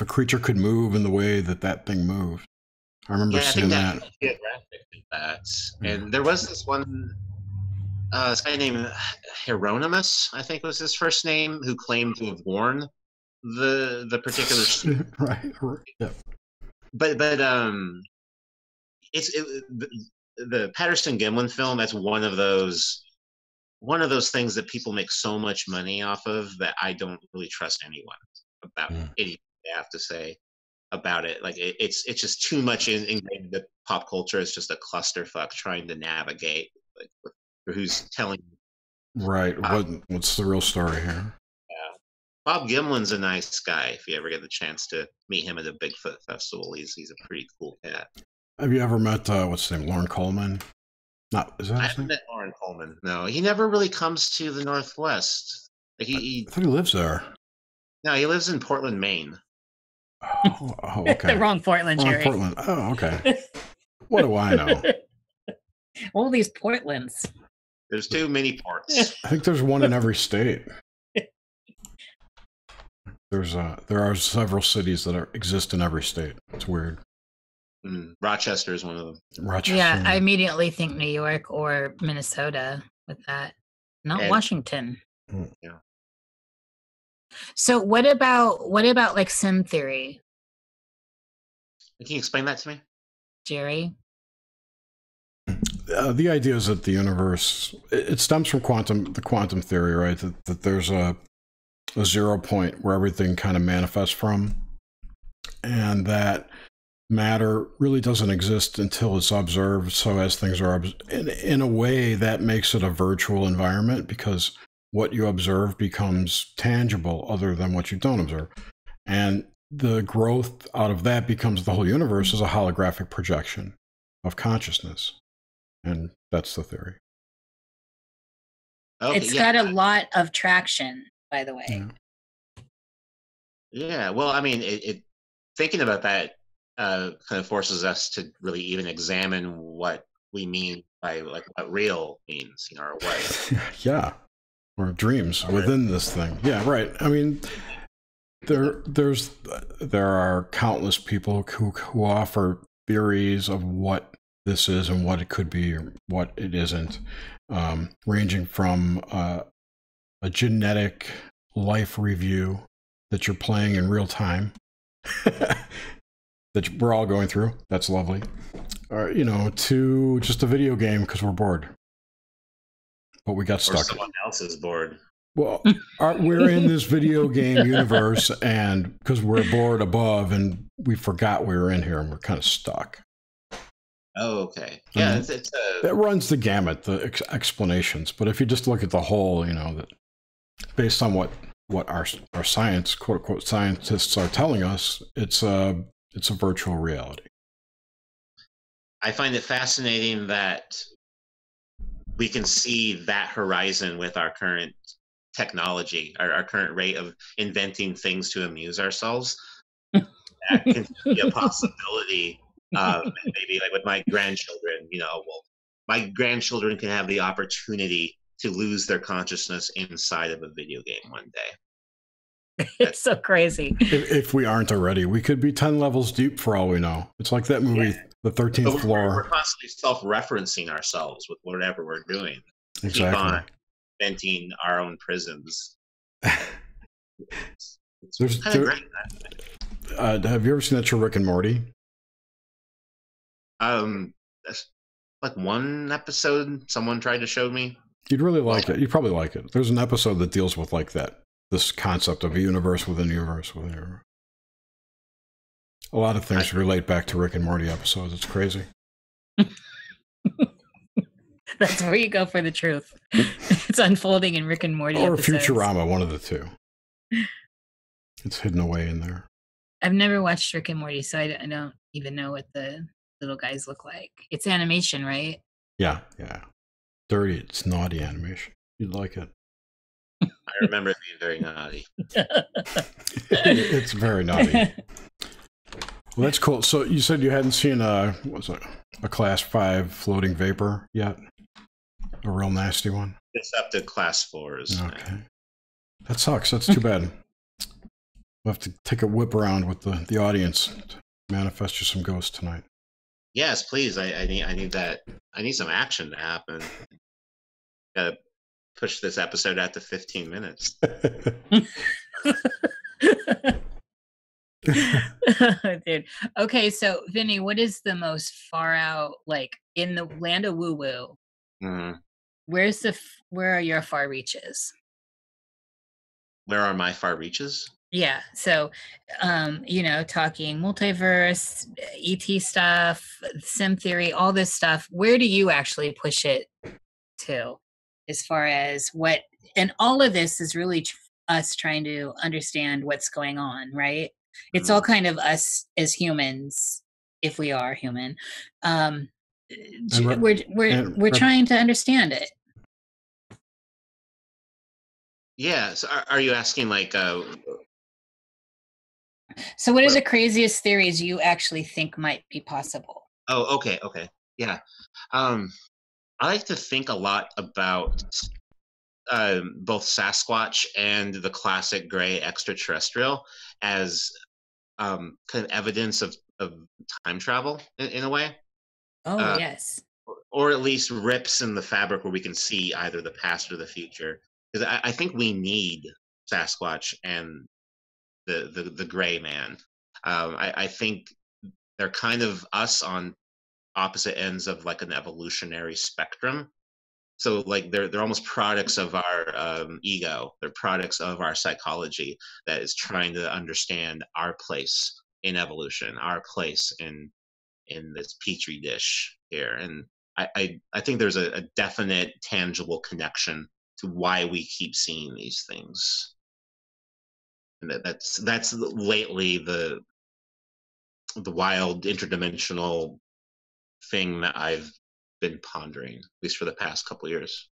a creature could move in the way that thing moved? I remember seeing that. And there was this one this guy named Hieronymus, I think was his first name, who claimed to have worn the particular right. Yeah. But the Patterson Gimlin film. That's one of those things that people make so much money off of that I don't really trust anyone about anything they have to say about it. Like it's just too much in the pop culture. It's just a clusterfuck trying to navigate who's telling. Right. What's the real story here? Yeah. Bob Gimlin's a nice guy. If you ever get the chance to meet him at a Bigfoot festival, he's a pretty cool cat. Have you ever met what's his name, Lauren Coleman? Is that I haven't met Lauren Coleman. No, he never really comes to the Northwest. Like I thought he lives there. No, he lives in Portland, Maine. Oh, okay. The wrong Portland, Jerry. Portland. Oh, okay. What do I know? All these Portlands. There's too many ports. I think there's one in every state. There are several cities that exist in every state. It's weird. Rochester is one of them. Rochester. Yeah, I immediately think New York or Minnesota with that. Not Washington. Yeah. So what about like sim theory? Can you explain that to me, Jerry? The idea is that the universe, it stems from the quantum theory, right? That there's a 0 point where everything kind of manifests from, and that matter really doesn't exist until it's observed. So as things are, in a way, that makes it a virtual environment, because what you observe becomes tangible other than what you don't observe. And the growth out of that becomes the whole universe is a holographic projection of consciousness. And that's the theory. Okay, It's got a lot of traction, by the way. Yeah. Well, I mean, thinking about that kind of forces us to really even examine what we mean by like what real means, you know, or what. Yeah. Or dreams within this thing. Yeah, right. I mean, there are countless people who offer theories of what this is and what it could be or what it isn't, ranging from a genetic life review that you're playing in real time that we're all going through. That's lovely. Or, you know, to just a video game because we're bored. But we got stuck. Or someone else is bored. Well, we're in this video game universe, and because we're bored above, and we forgot we were in here, and we're kind of stuck. Oh, okay. Yeah, that runs the gamut, the explanations. But if you just look at the whole, you know, that based on what our science, quote unquote, scientists are telling us, it's a virtual reality. I find it fascinating that we can see that horizon with our current technology, our current rate of inventing things to amuse ourselves. That can be a possibility. Maybe like with my grandchildren, you know, well, my grandchildren can have the opportunity to lose their consciousness inside of a video game one day. It's so crazy. If we aren't already, we could be 10 levels deep for all we know. It's like that movie, The 13th Floor. We're constantly self-referencing ourselves with whatever we're doing. Exactly. Keep on inventing our own prisons. It's kind of great. Have you ever seen that show Rick and Morty? Like one episode someone tried to show me. You'd really like it. You'd probably like it. There's an episode that deals with like that. This concept of a universe within a universe within a universe. A lot of things relate back to Rick and Morty episodes. It's crazy. That's where you go for the truth. It's unfolding in Rick and Morty or episodes. Futurama, one of the two. It's hidden away in there. I've never watched Rick and Morty, so I don't even know what the little guys look like. It's animation, right? Yeah. Dirty, it's naughty animation. You'd like it. I remember it being very naughty. It's very naughty. Well, that's cool. So you said you hadn't seen a class 5 floating vapor yet? A real nasty one? It's up to class 4s. Okay. That sucks. That's too bad. We'll have to take a whip around with the audience to manifest you some ghosts tonight. Yes, please. I need that. I need some action to happen. Gotta push this episode out to 15 minutes. Dude. Okay, so Vinny, what is the most far out, like in the land of woo woo? Mm-hmm. Where are your far reaches? Where are my far reaches? Yeah, so you know, talking multiverse, ET stuff, sim theory, all this stuff. Where do you actually push it to, as far as what? And all of this is really us trying to understand what's going on, right? It's all kind of us as humans, if we are human. We're trying to understand it. Yeah. So are you asking like? So what are the craziest theories you actually think might be possible? Oh, okay. Yeah. I like to think a lot about both Sasquatch and the classic gray extraterrestrial as kind of evidence of time travel in a way. Oh, yes. Or at least rips in the fabric where we can see either the past or the future. Because I think we need Sasquatch and the gray man. I think they're kind of us on opposite ends of like an evolutionary spectrum. So like they're almost products of our ego. They're products of our psychology that is trying to understand our place in evolution, our place in this petri dish here. And I think there's a definite, tangible connection to why we keep seeing these things. And that's lately the wild interdimensional thing that I've been pondering, at least for the past couple of years.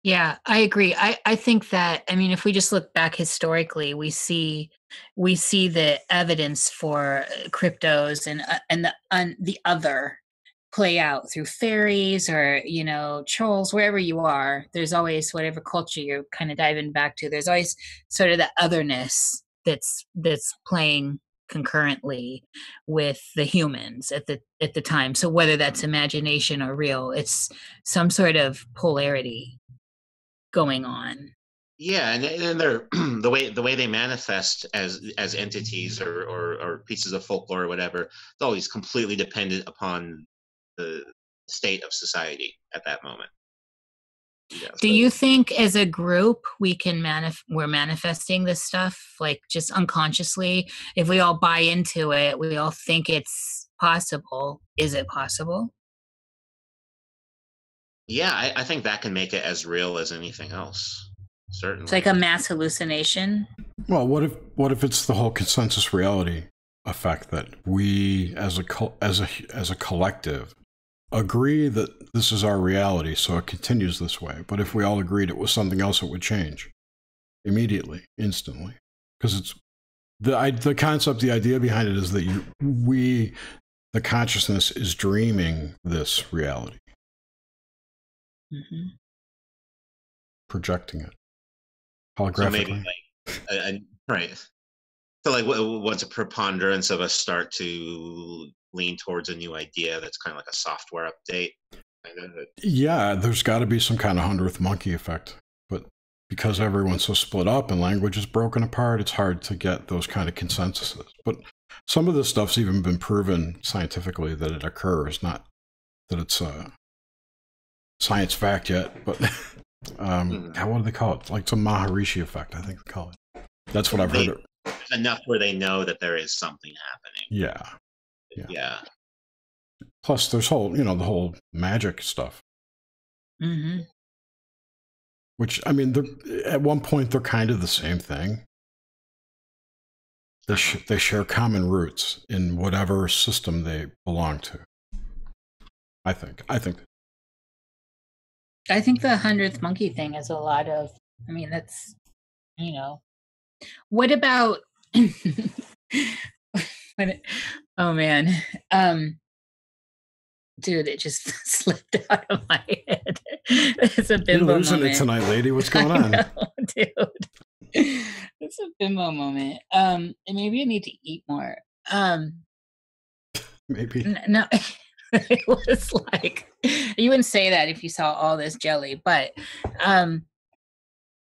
Yeah, I agree. I think that, I mean, if we just look back historically, we see the evidence for cryptos and the other play out through fairies or, you know, trolls, wherever you are. There's always, whatever culture you're kind of diving back to, there's always sort of the otherness that's playing concurrently with the humans at the time. So whether that's imagination or real, it's some sort of polarity going on. Yeah, and they're the way they manifest as entities or pieces of folklore or whatever, it's always completely dependent upon the state of society at that moment. Yeah, Do you think as a group we're manifesting this stuff, like just unconsciously? If we all buy into it, we all think it's possible. Is it possible? Yeah, I think that can make it as real as anything else. Certainly. It's like a mass hallucination. Well, what if it's the whole consensus reality effect that we as a collective agree that this is our reality, so it continues this way. But if we all agreed it was something else, it would change immediately, instantly, because it's the concept, the idea behind it is that the consciousness is dreaming this reality, projecting it holographically. So maybe right. So like once a preponderance of us start to lean towards a new idea, that's kind of like a software update. Yeah, there's got to be some kind of 100th monkey effect. But because everyone's so split up and language is broken apart, it's hard to get those kind of consensuses. But some of this stuff's even been proven scientifically that it occurs, not that it's a science fact yet, but what do they call it? Like some Maharishi effect, I think they call it. That's what I've heard. Enough where they know that there is something happening. Yeah. Plus, there's the whole magic stuff. Which, I mean, at one point, they're kind of the same thing. They share common roots in whatever system they belong to. I think the 100th monkey thing is a lot of, I mean, that's, what about, oh man, dude, it just slipped out of my head. It's a bimbo You're losing moment. it tonight, lady. What's going on? I know, dude. It's a bimbo moment. And maybe I need to eat more. Maybe. No, it was like, you wouldn't say that if you saw all this jelly, but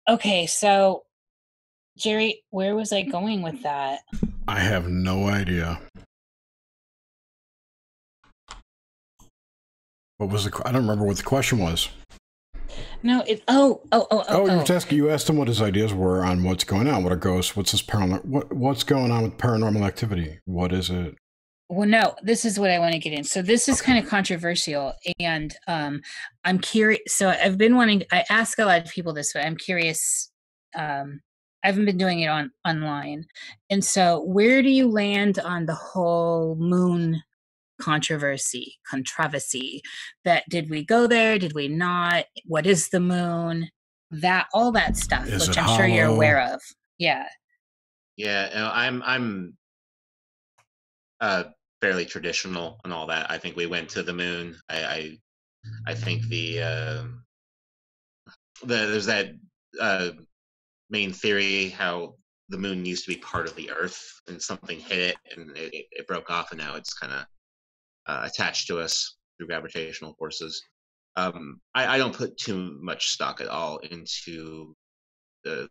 okay, so Jerry, where was I going with that? I have no idea. What was I don't remember what the question was. No, it. You asked him what his ideas were on what's going on, what a ghost, what's this paranormal, what's going on with paranormal activity, what is it? Well, no, this is what I want to get in. So this is kind of controversial, and I'm curious. So I've been wanting. I ask a lot of people this, but I'm curious. I haven't been doing it online, and so where do you land on the whole moon controversy? That did we go there? Did we not? What is the moon? All that stuff, which I'm sure you're aware of. Yeah. Yeah, I'm fairly traditional and all that. I think we went to the moon. I think there's that main theory how the moon used to be part of the Earth and something hit it and it broke off and now it's kind of attached to us through gravitational forces. I don't put too much stock at all into the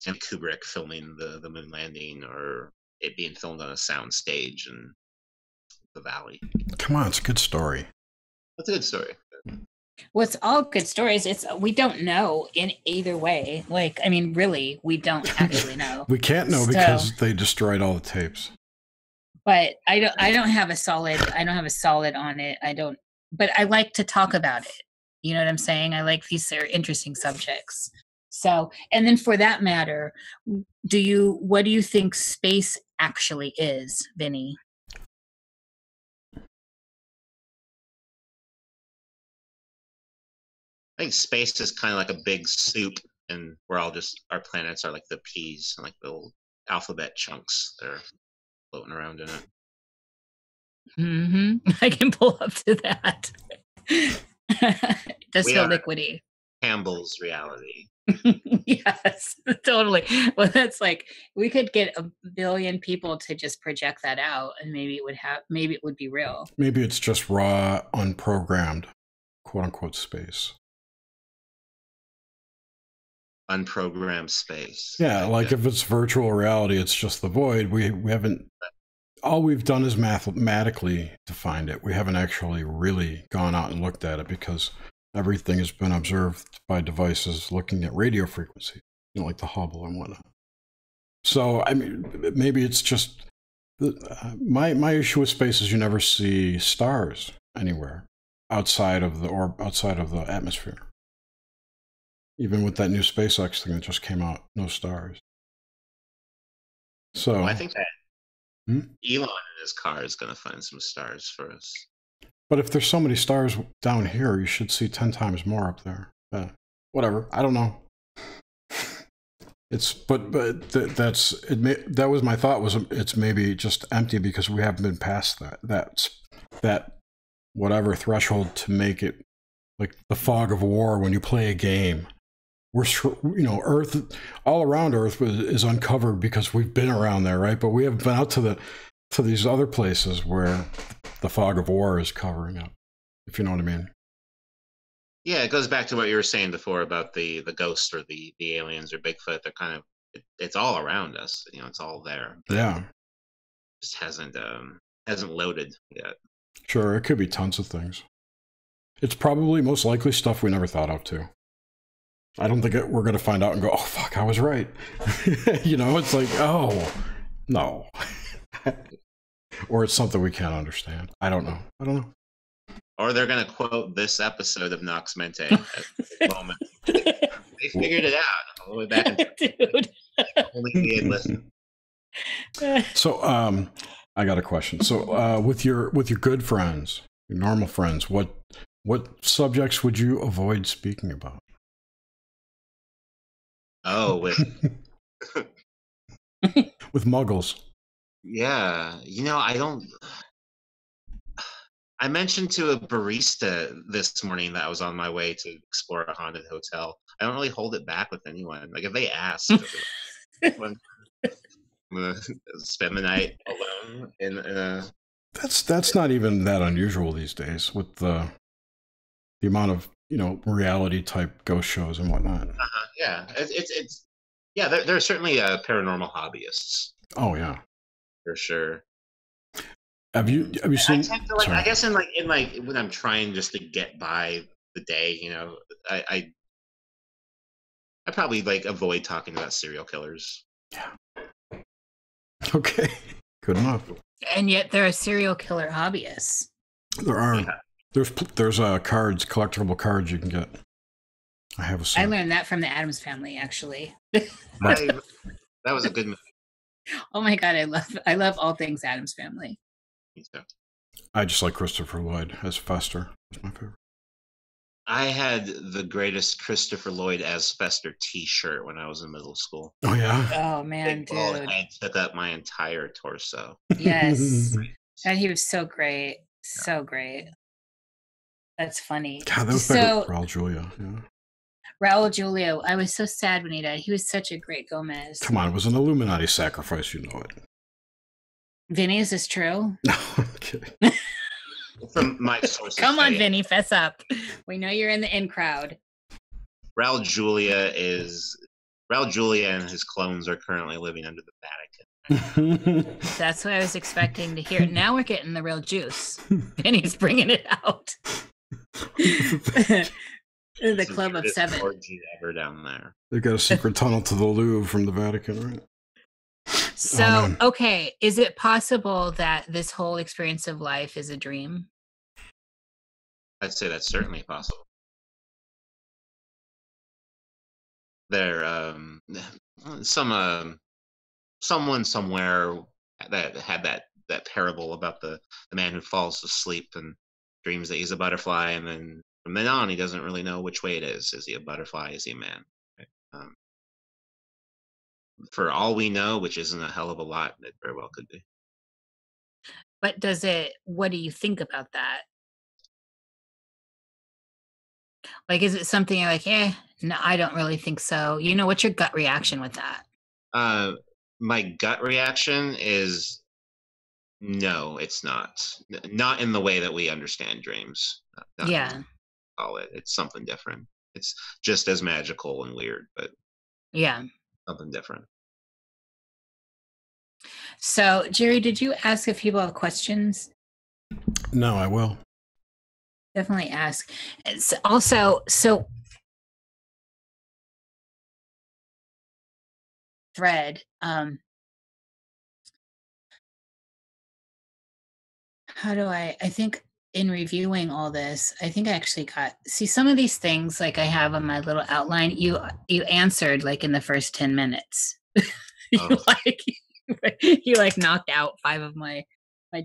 Kubrick filming the moon landing or it being filmed on a sound stage in the valley. Come on, it's a good story. That's a good story. Well, it's all good stories. We don't know in either way. Like, I mean, really, we don't actually know. We can't know because they destroyed all the tapes. But I don't have a solid on it. But I like to talk about it. You know what I'm saying? I like these are interesting subjects. So, and then for that matter, what do you think space actually is, Vinny? I think space is kind of like a big soup, and we're all just, our planets are like the peas, like the little alphabet chunks that are floating around in it. Mm-hmm. I can pull up to that. It does feel liquidy. Campbell's reality. Yes, totally. Well, that's like, we could get 1 billion people to just project that out, and maybe it would be real. Maybe it's just raw, unprogrammed, quote unquote, space. Unprogrammed space. Yeah, like if it's virtual reality, it's just the void. We haven't, all we've done is mathematically defined it. We haven't actually really gone out and looked at it because everything has been observed by devices looking at radio frequency, like the Hubble and whatnot. So, I mean, maybe it's just, my issue with space is you never see stars anywhere outside of the atmosphere. Even with that new SpaceX thing that just came out, no stars. So well, I think that Elon in his car is going to find some stars for us. But if there's so many stars down here, you should see 10 times more up there. Whatever. I don't know. That was my thought, was it's maybe just empty because we haven't been past that whatever threshold to make it like the fog of war when you play a game. Earth, all around Earth is uncovered because we've been around there, right? But we haven't been out to these other places where the fog of war is covering up, if you know what I mean. Yeah, it goes back to what you were saying before about the ghosts or the aliens or Bigfoot. They're kind of, it's all around us. It's all there. Yeah. It just hasn't loaded yet. Sure, it could be tons of things. It's probably most likely stuff we never thought of too. I don't think we're going to find out and go, oh, fuck, I was right. It's like, oh, no. Or it's something we can't understand. I don't know. Or they're going to quote this episode of Nox Mente at the moment. They figured it out all the way back in Dude. Only we had listened. So, I got a question. So, with your good friends, your normal friends, what subjects would you avoid speaking about? Oh, with muggles. Yeah, I mentioned to a barista this morning that I was on my way to explore a haunted hotel. I don't really hold it back with anyone. Like if they ask, I'm gonna spend the night alone in a. That's not even that unusual these days with the amount of reality type ghost shows and whatnot. Yeah, it's there are certainly paranormal hobbyists. Oh yeah, for sure. Have you seen? I guess in when I'm trying just to get by the day, I probably avoid talking about serial killers. Yeah. Okay. Good enough. And yet there are serial killer hobbyists. There are. Yeah. There's collectible cards you can get. I have a set. I learned that from the Addams Family, actually. That was a good movie. Oh my god, I love all things Addams Family. Me too. I just like Christopher Lloyd as Fester. That's my favorite. I had the greatest Christopher Lloyd as Fester T-shirt when I was in middle school. Oh yeah. Oh man, dude! I took up my entire torso. Yes, and he was so great, so great. That's funny. God, that was better. Raul Julia. Yeah. Raul Julia. I was so sad when he died. He was such a great Gomez. Come on, it was an Illuminati sacrifice. You know it. Vinny, is this true? No, I'm kidding. From my sources. Come on, Vinny, fess up. We know you're in the in crowd. Raul Julia and his clones are currently living under the Vatican. That's what I was expecting to hear. Now we're getting the real juice. Vinny's bringing it out. The It's the Club of weirdest Seven. orgy ever down there. They've got a secret tunnel to the Louvre from the Vatican, right? So, okay, is it possible that this whole experience of life is a dream? I'd say that's certainly possible. There, someone somewhere that had that parable about the man who falls asleep and dreams that he's a butterfly, and then from then on he doesn't really know which way it is. Is he a butterfly? Is he a man? Right? For all we know, which isn't a hell of a lot, it very well could be. But what do you think about that? Like, is it something you're like, no, I don't really think so. What's your gut reaction with that? My gut reaction is no, it's not. Not in the way that we understand dreams. Not Yeah. Call it. It's something different. It's just as magical and weird, but Yeah. something different. So, Jerry, did you ask if people have questions? No, I will. Definitely ask. It's also, so thread, how do I think in reviewing all this, I think I actually see some of these things like I have on my little outline, you answered like in the first 10 minutes. You knocked out 5 of my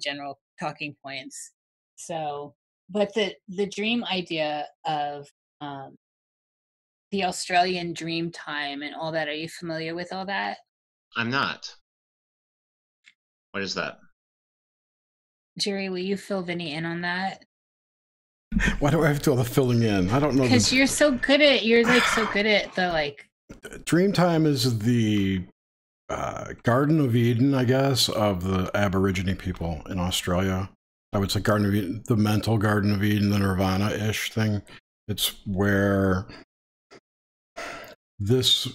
general talking points. So, but the dream idea of the Australian dream time and all that, are you familiar with all that? I'm not. What is that? Jerry, will you fill Vinny in on that? Why do I have to do all the filling in? I don't know. Because you're so good at the Dreamtime is the Garden of Eden, I guess, of the Aborigine people in Australia. I would say Garden of Eden, the mental Garden of Eden, the Nirvana-ish thing. It's where this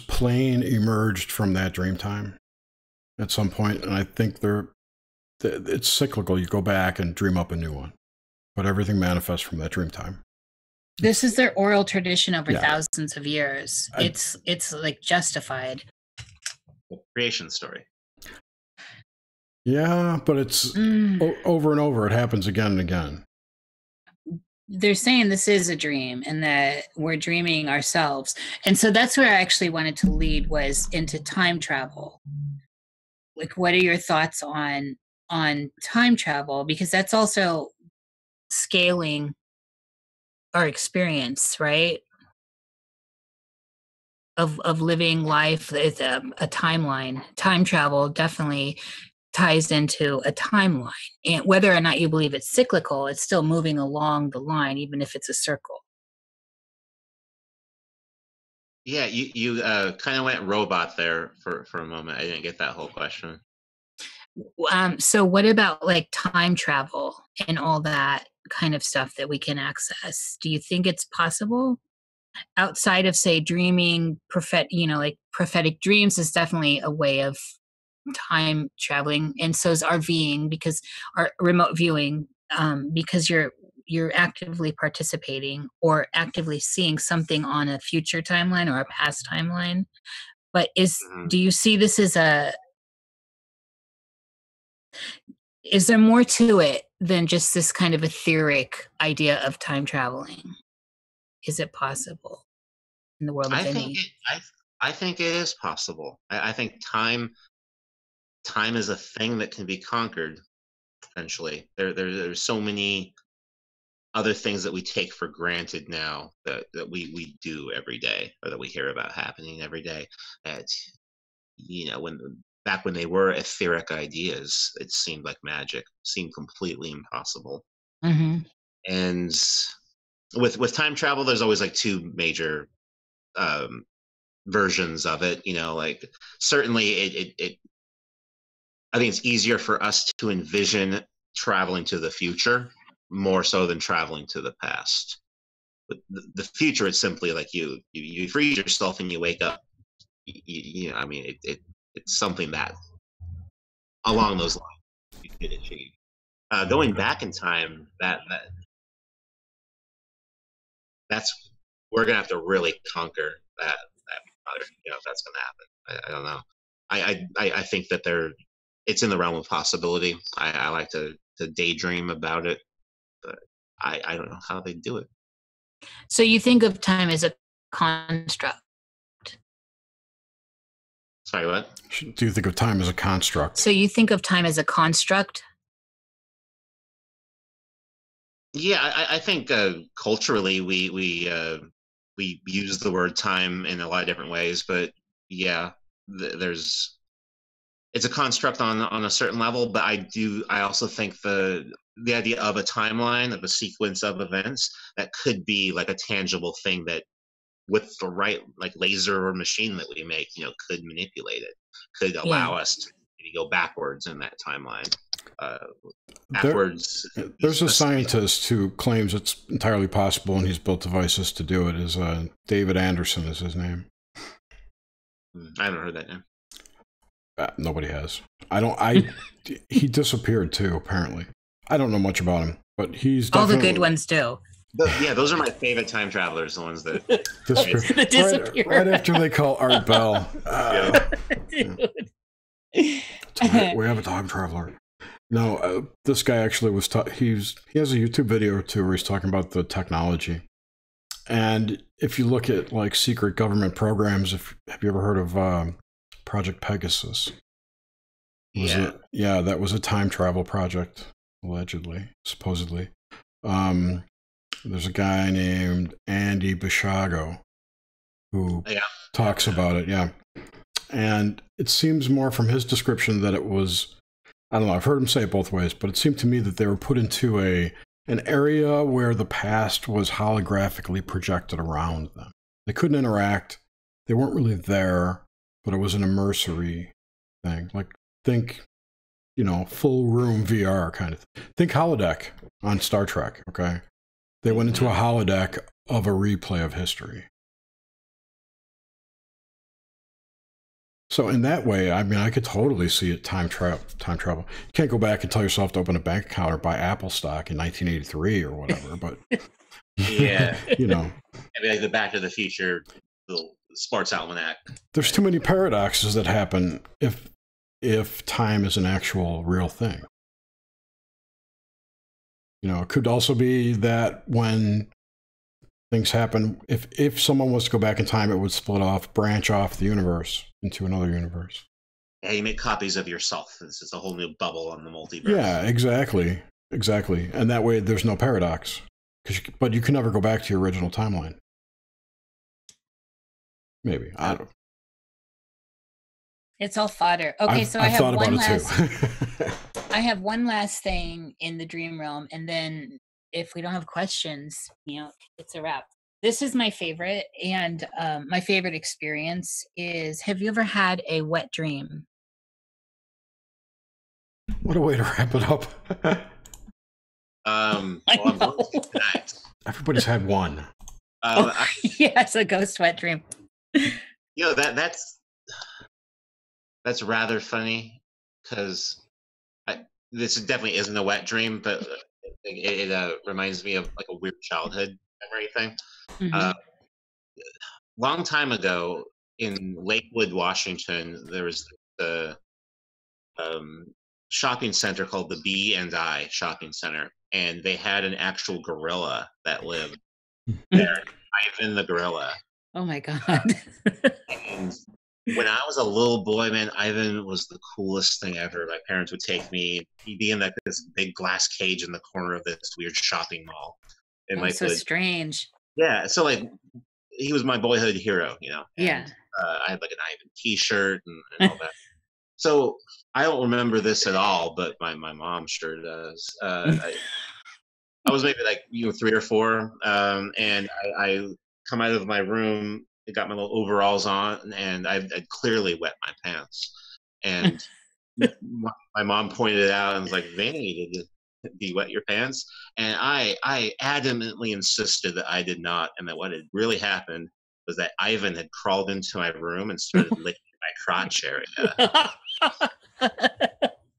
plane emerged from that Dreamtime at some point, and I think it's cyclical. You go back and dream up a new one, but everything manifests from that Dreamtime. This is their oral tradition over thousands of years. It's like justified. Creation story. Yeah, but it's over and over. It happens again and again. They're saying this is a dream and that we're dreaming ourselves. And so that's where I actually wanted to lead, was into time travel. Like, what are your thoughts on time travel? Because that's also scaling our experience, right? Of living life is a timeline. Time travel definitely ties into a timeline, and whether or not you believe it's cyclical, it's still moving along the line, even if it's a circle. Yeah, you kind of went robot there for a moment. I didn't get that whole question. So what about like time travel and all that kind of stuff that we can access? Do you think it's possible? Outside of, say, dreaming, prophetic dreams is definitely a way of time traveling, and so is RVing, because our remote viewing, because you're actively participating or actively seeing something on a future timeline or a past timeline. But do you see this as is there more to it than just this kind of etheric idea of time traveling? Is it possible in the world of Vinny? I think it is possible. I think time is a thing that can be conquered. Potentially, there's so many other things that we take for granted now that we do every day, or that we hear about happening every day. That back when they were etheric ideas, it seemed like magic, seemed completely impossible. Mm-hmm. And with time travel, there's always like 2 major versions of it. Like certainly it I think it's easier for us to envision traveling to the future more so than traveling to the past. But the future, it's simply like you freeze yourself and you wake up. I mean, it's something that along those lines you could achieve. Going back in time, that we're gonna have to really conquer that mother, if that's gonna happen. I don't know. I think that it's in the realm of possibility. I like to daydream about it, but I don't know how they do it. So you think of time as a construct? Sorry, what? Do you think of time as a construct? So you think of time as a construct? Yeah, I think culturally we use the word time in a lot of different ways, but yeah, it's a construct on a certain level. But I also think the idea of a timeline, of a sequence of events, that could be like a tangible thing that, with the right like laser or machine that we make, could manipulate it, could allow us to maybe go backwards in that timeline. Backwards. There's a scientist who claims it's entirely possible, and he's built devices to do it. Is David Anderson is his name. I haven't heard that name. Nobody has. He disappeared too, apparently. I don't know much about him, but he's all the good ones do. Yeah, those are my favorite time travelers, the ones that disappear. Right after they call Art Bell. We have a time traveler. No, this guy actually was. He has a YouTube video too where he's talking about the technology. And if you look at like secret government programs, have you ever heard of Project Pegasus? Yeah, that was a time travel project, allegedly, supposedly. There's a guy named Andy Bishago who talks about it. Yeah, and it seems more from his description that it was. I don't know, I've heard him say it both ways, but it seemed to me that they were put into an area where the past was holographically projected around them. They couldn't interact. They weren't really there, but it was an immersory thing. Like, think, full room VR kind of thing. Think holodeck on Star Trek, okay? They went into a holodeck of a replay of history. So in that way, I mean, I could totally see it time travel. You can't go back and tell yourself to open a bank account or buy Apple stock in 1983 or whatever, but yeah, maybe like the Back to the Future, the sports almanac. There's too many paradoxes that happen if time is an actual real thing. It could also be that when things happen, if someone was to go back in time, it would branch off the universe into another universe. Yeah, you make copies of yourself. This is a whole new bubble on the multiverse. Yeah, exactly. And that way there's no paradox. But you can never go back to your original timeline. Maybe. I don't know. It's all fodder. Okay, so I have one last thing in the dream realm, and then if we don't have questions, it's a wrap. This is my favorite, and my favorite experience is, have you ever had a wet dream? What a way to wrap it up. I'm going to tonight. Everybody's had one. Yes, a ghost wet dream. That's rather funny, because this definitely isn't a wet dream, but it reminds me of like a weird childhood memory thing. Mm-hmm. Long time ago in Lakewood, Washington, there was the shopping center called the B&I Shopping Center, and they had an actual gorilla that lived there, Ivan the gorilla. Oh my God. And when I was a little boy, man, Ivan was the coolest thing ever. My parents would take me. He'd be in like this big glass cage in the corner of this weird shopping mall. That's so strange. Yeah, so like he was my boyhood hero, And, yeah. I had like an Ivan T-shirt and all that. So I don't remember this at all, but my mom sure does. I was maybe like 3 or 4, and I come out of my room. I got my little overalls on, and I'd clearly wet my pants. And my mom pointed it out and was like, "Vinny, did you wet your pants?" And I adamantly insisted that I did not, and that what had really happened was that Ivan had crawled into my room and started licking my crotch area.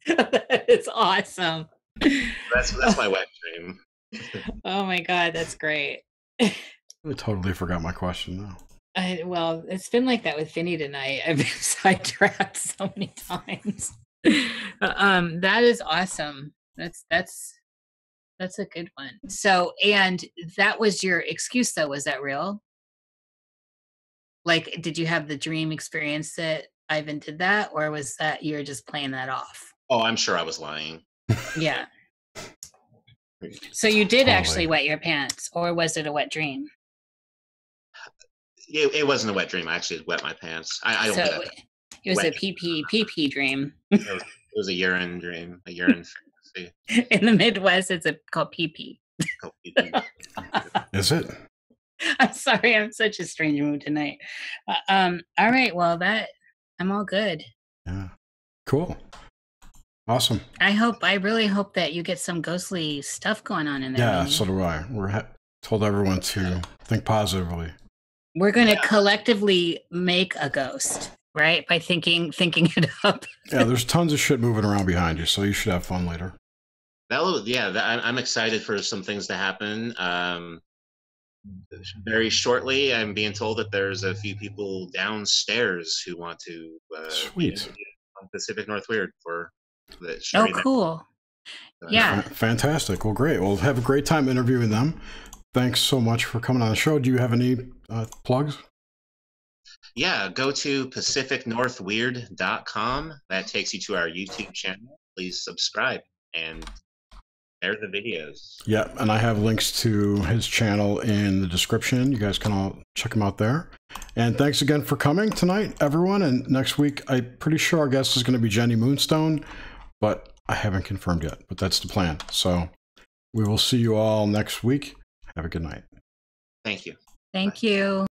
That is awesome. That's my wet dream. Oh my God, that's great. I totally forgot my question now. Well, it's been like that with Vinny tonight. I've been sidetracked so many times. That is awesome. That's a good one. So, and that was your excuse, though. Was that real? Like, did you have the dream experience that Ivan did that, or was that you're just playing that off? Oh, I'm sure I was lying. Yeah. So you did actually wet your pants, or was it a wet dream? It wasn't a wet dream. I actually wet my pants. I don't. So it was a pee dream. It was a urine dream. A urine fantasy. In the Midwest, it's called pee. Is it? I'm sorry, I'm such a strange mood tonight. All right, well, I'm all good. Yeah, cool, awesome. I really hope that you get some ghostly stuff going on in there. Yeah, so do I. We're told everyone to think positively. We're going to collectively make a ghost, right? By thinking it up. Yeah, there's tons of shit moving around behind you, so you should have fun later. I'm excited for some things to happen. Very shortly, I'm being told that there's a few people downstairs who want to sweet on Pacific NorthWEIRD for the show. Oh, cool. Yeah. Fantastic. Well, great. We'll have a great time interviewing them. Thanks so much for coming on the show. Do you have any plugs? Yeah, go to pacificnorthweird.com. That takes you to our YouTube channel. Please subscribe and share the videos. Yeah, and I have links to his channel in the description. You guys can all check him out there. And thanks again for coming tonight, everyone. And next week, I'm pretty sure our guest is going to be Jenny Moonstone, but I haven't confirmed yet, but that's the plan. So we will see you all next week. Have a good night. Thank you. Thank you.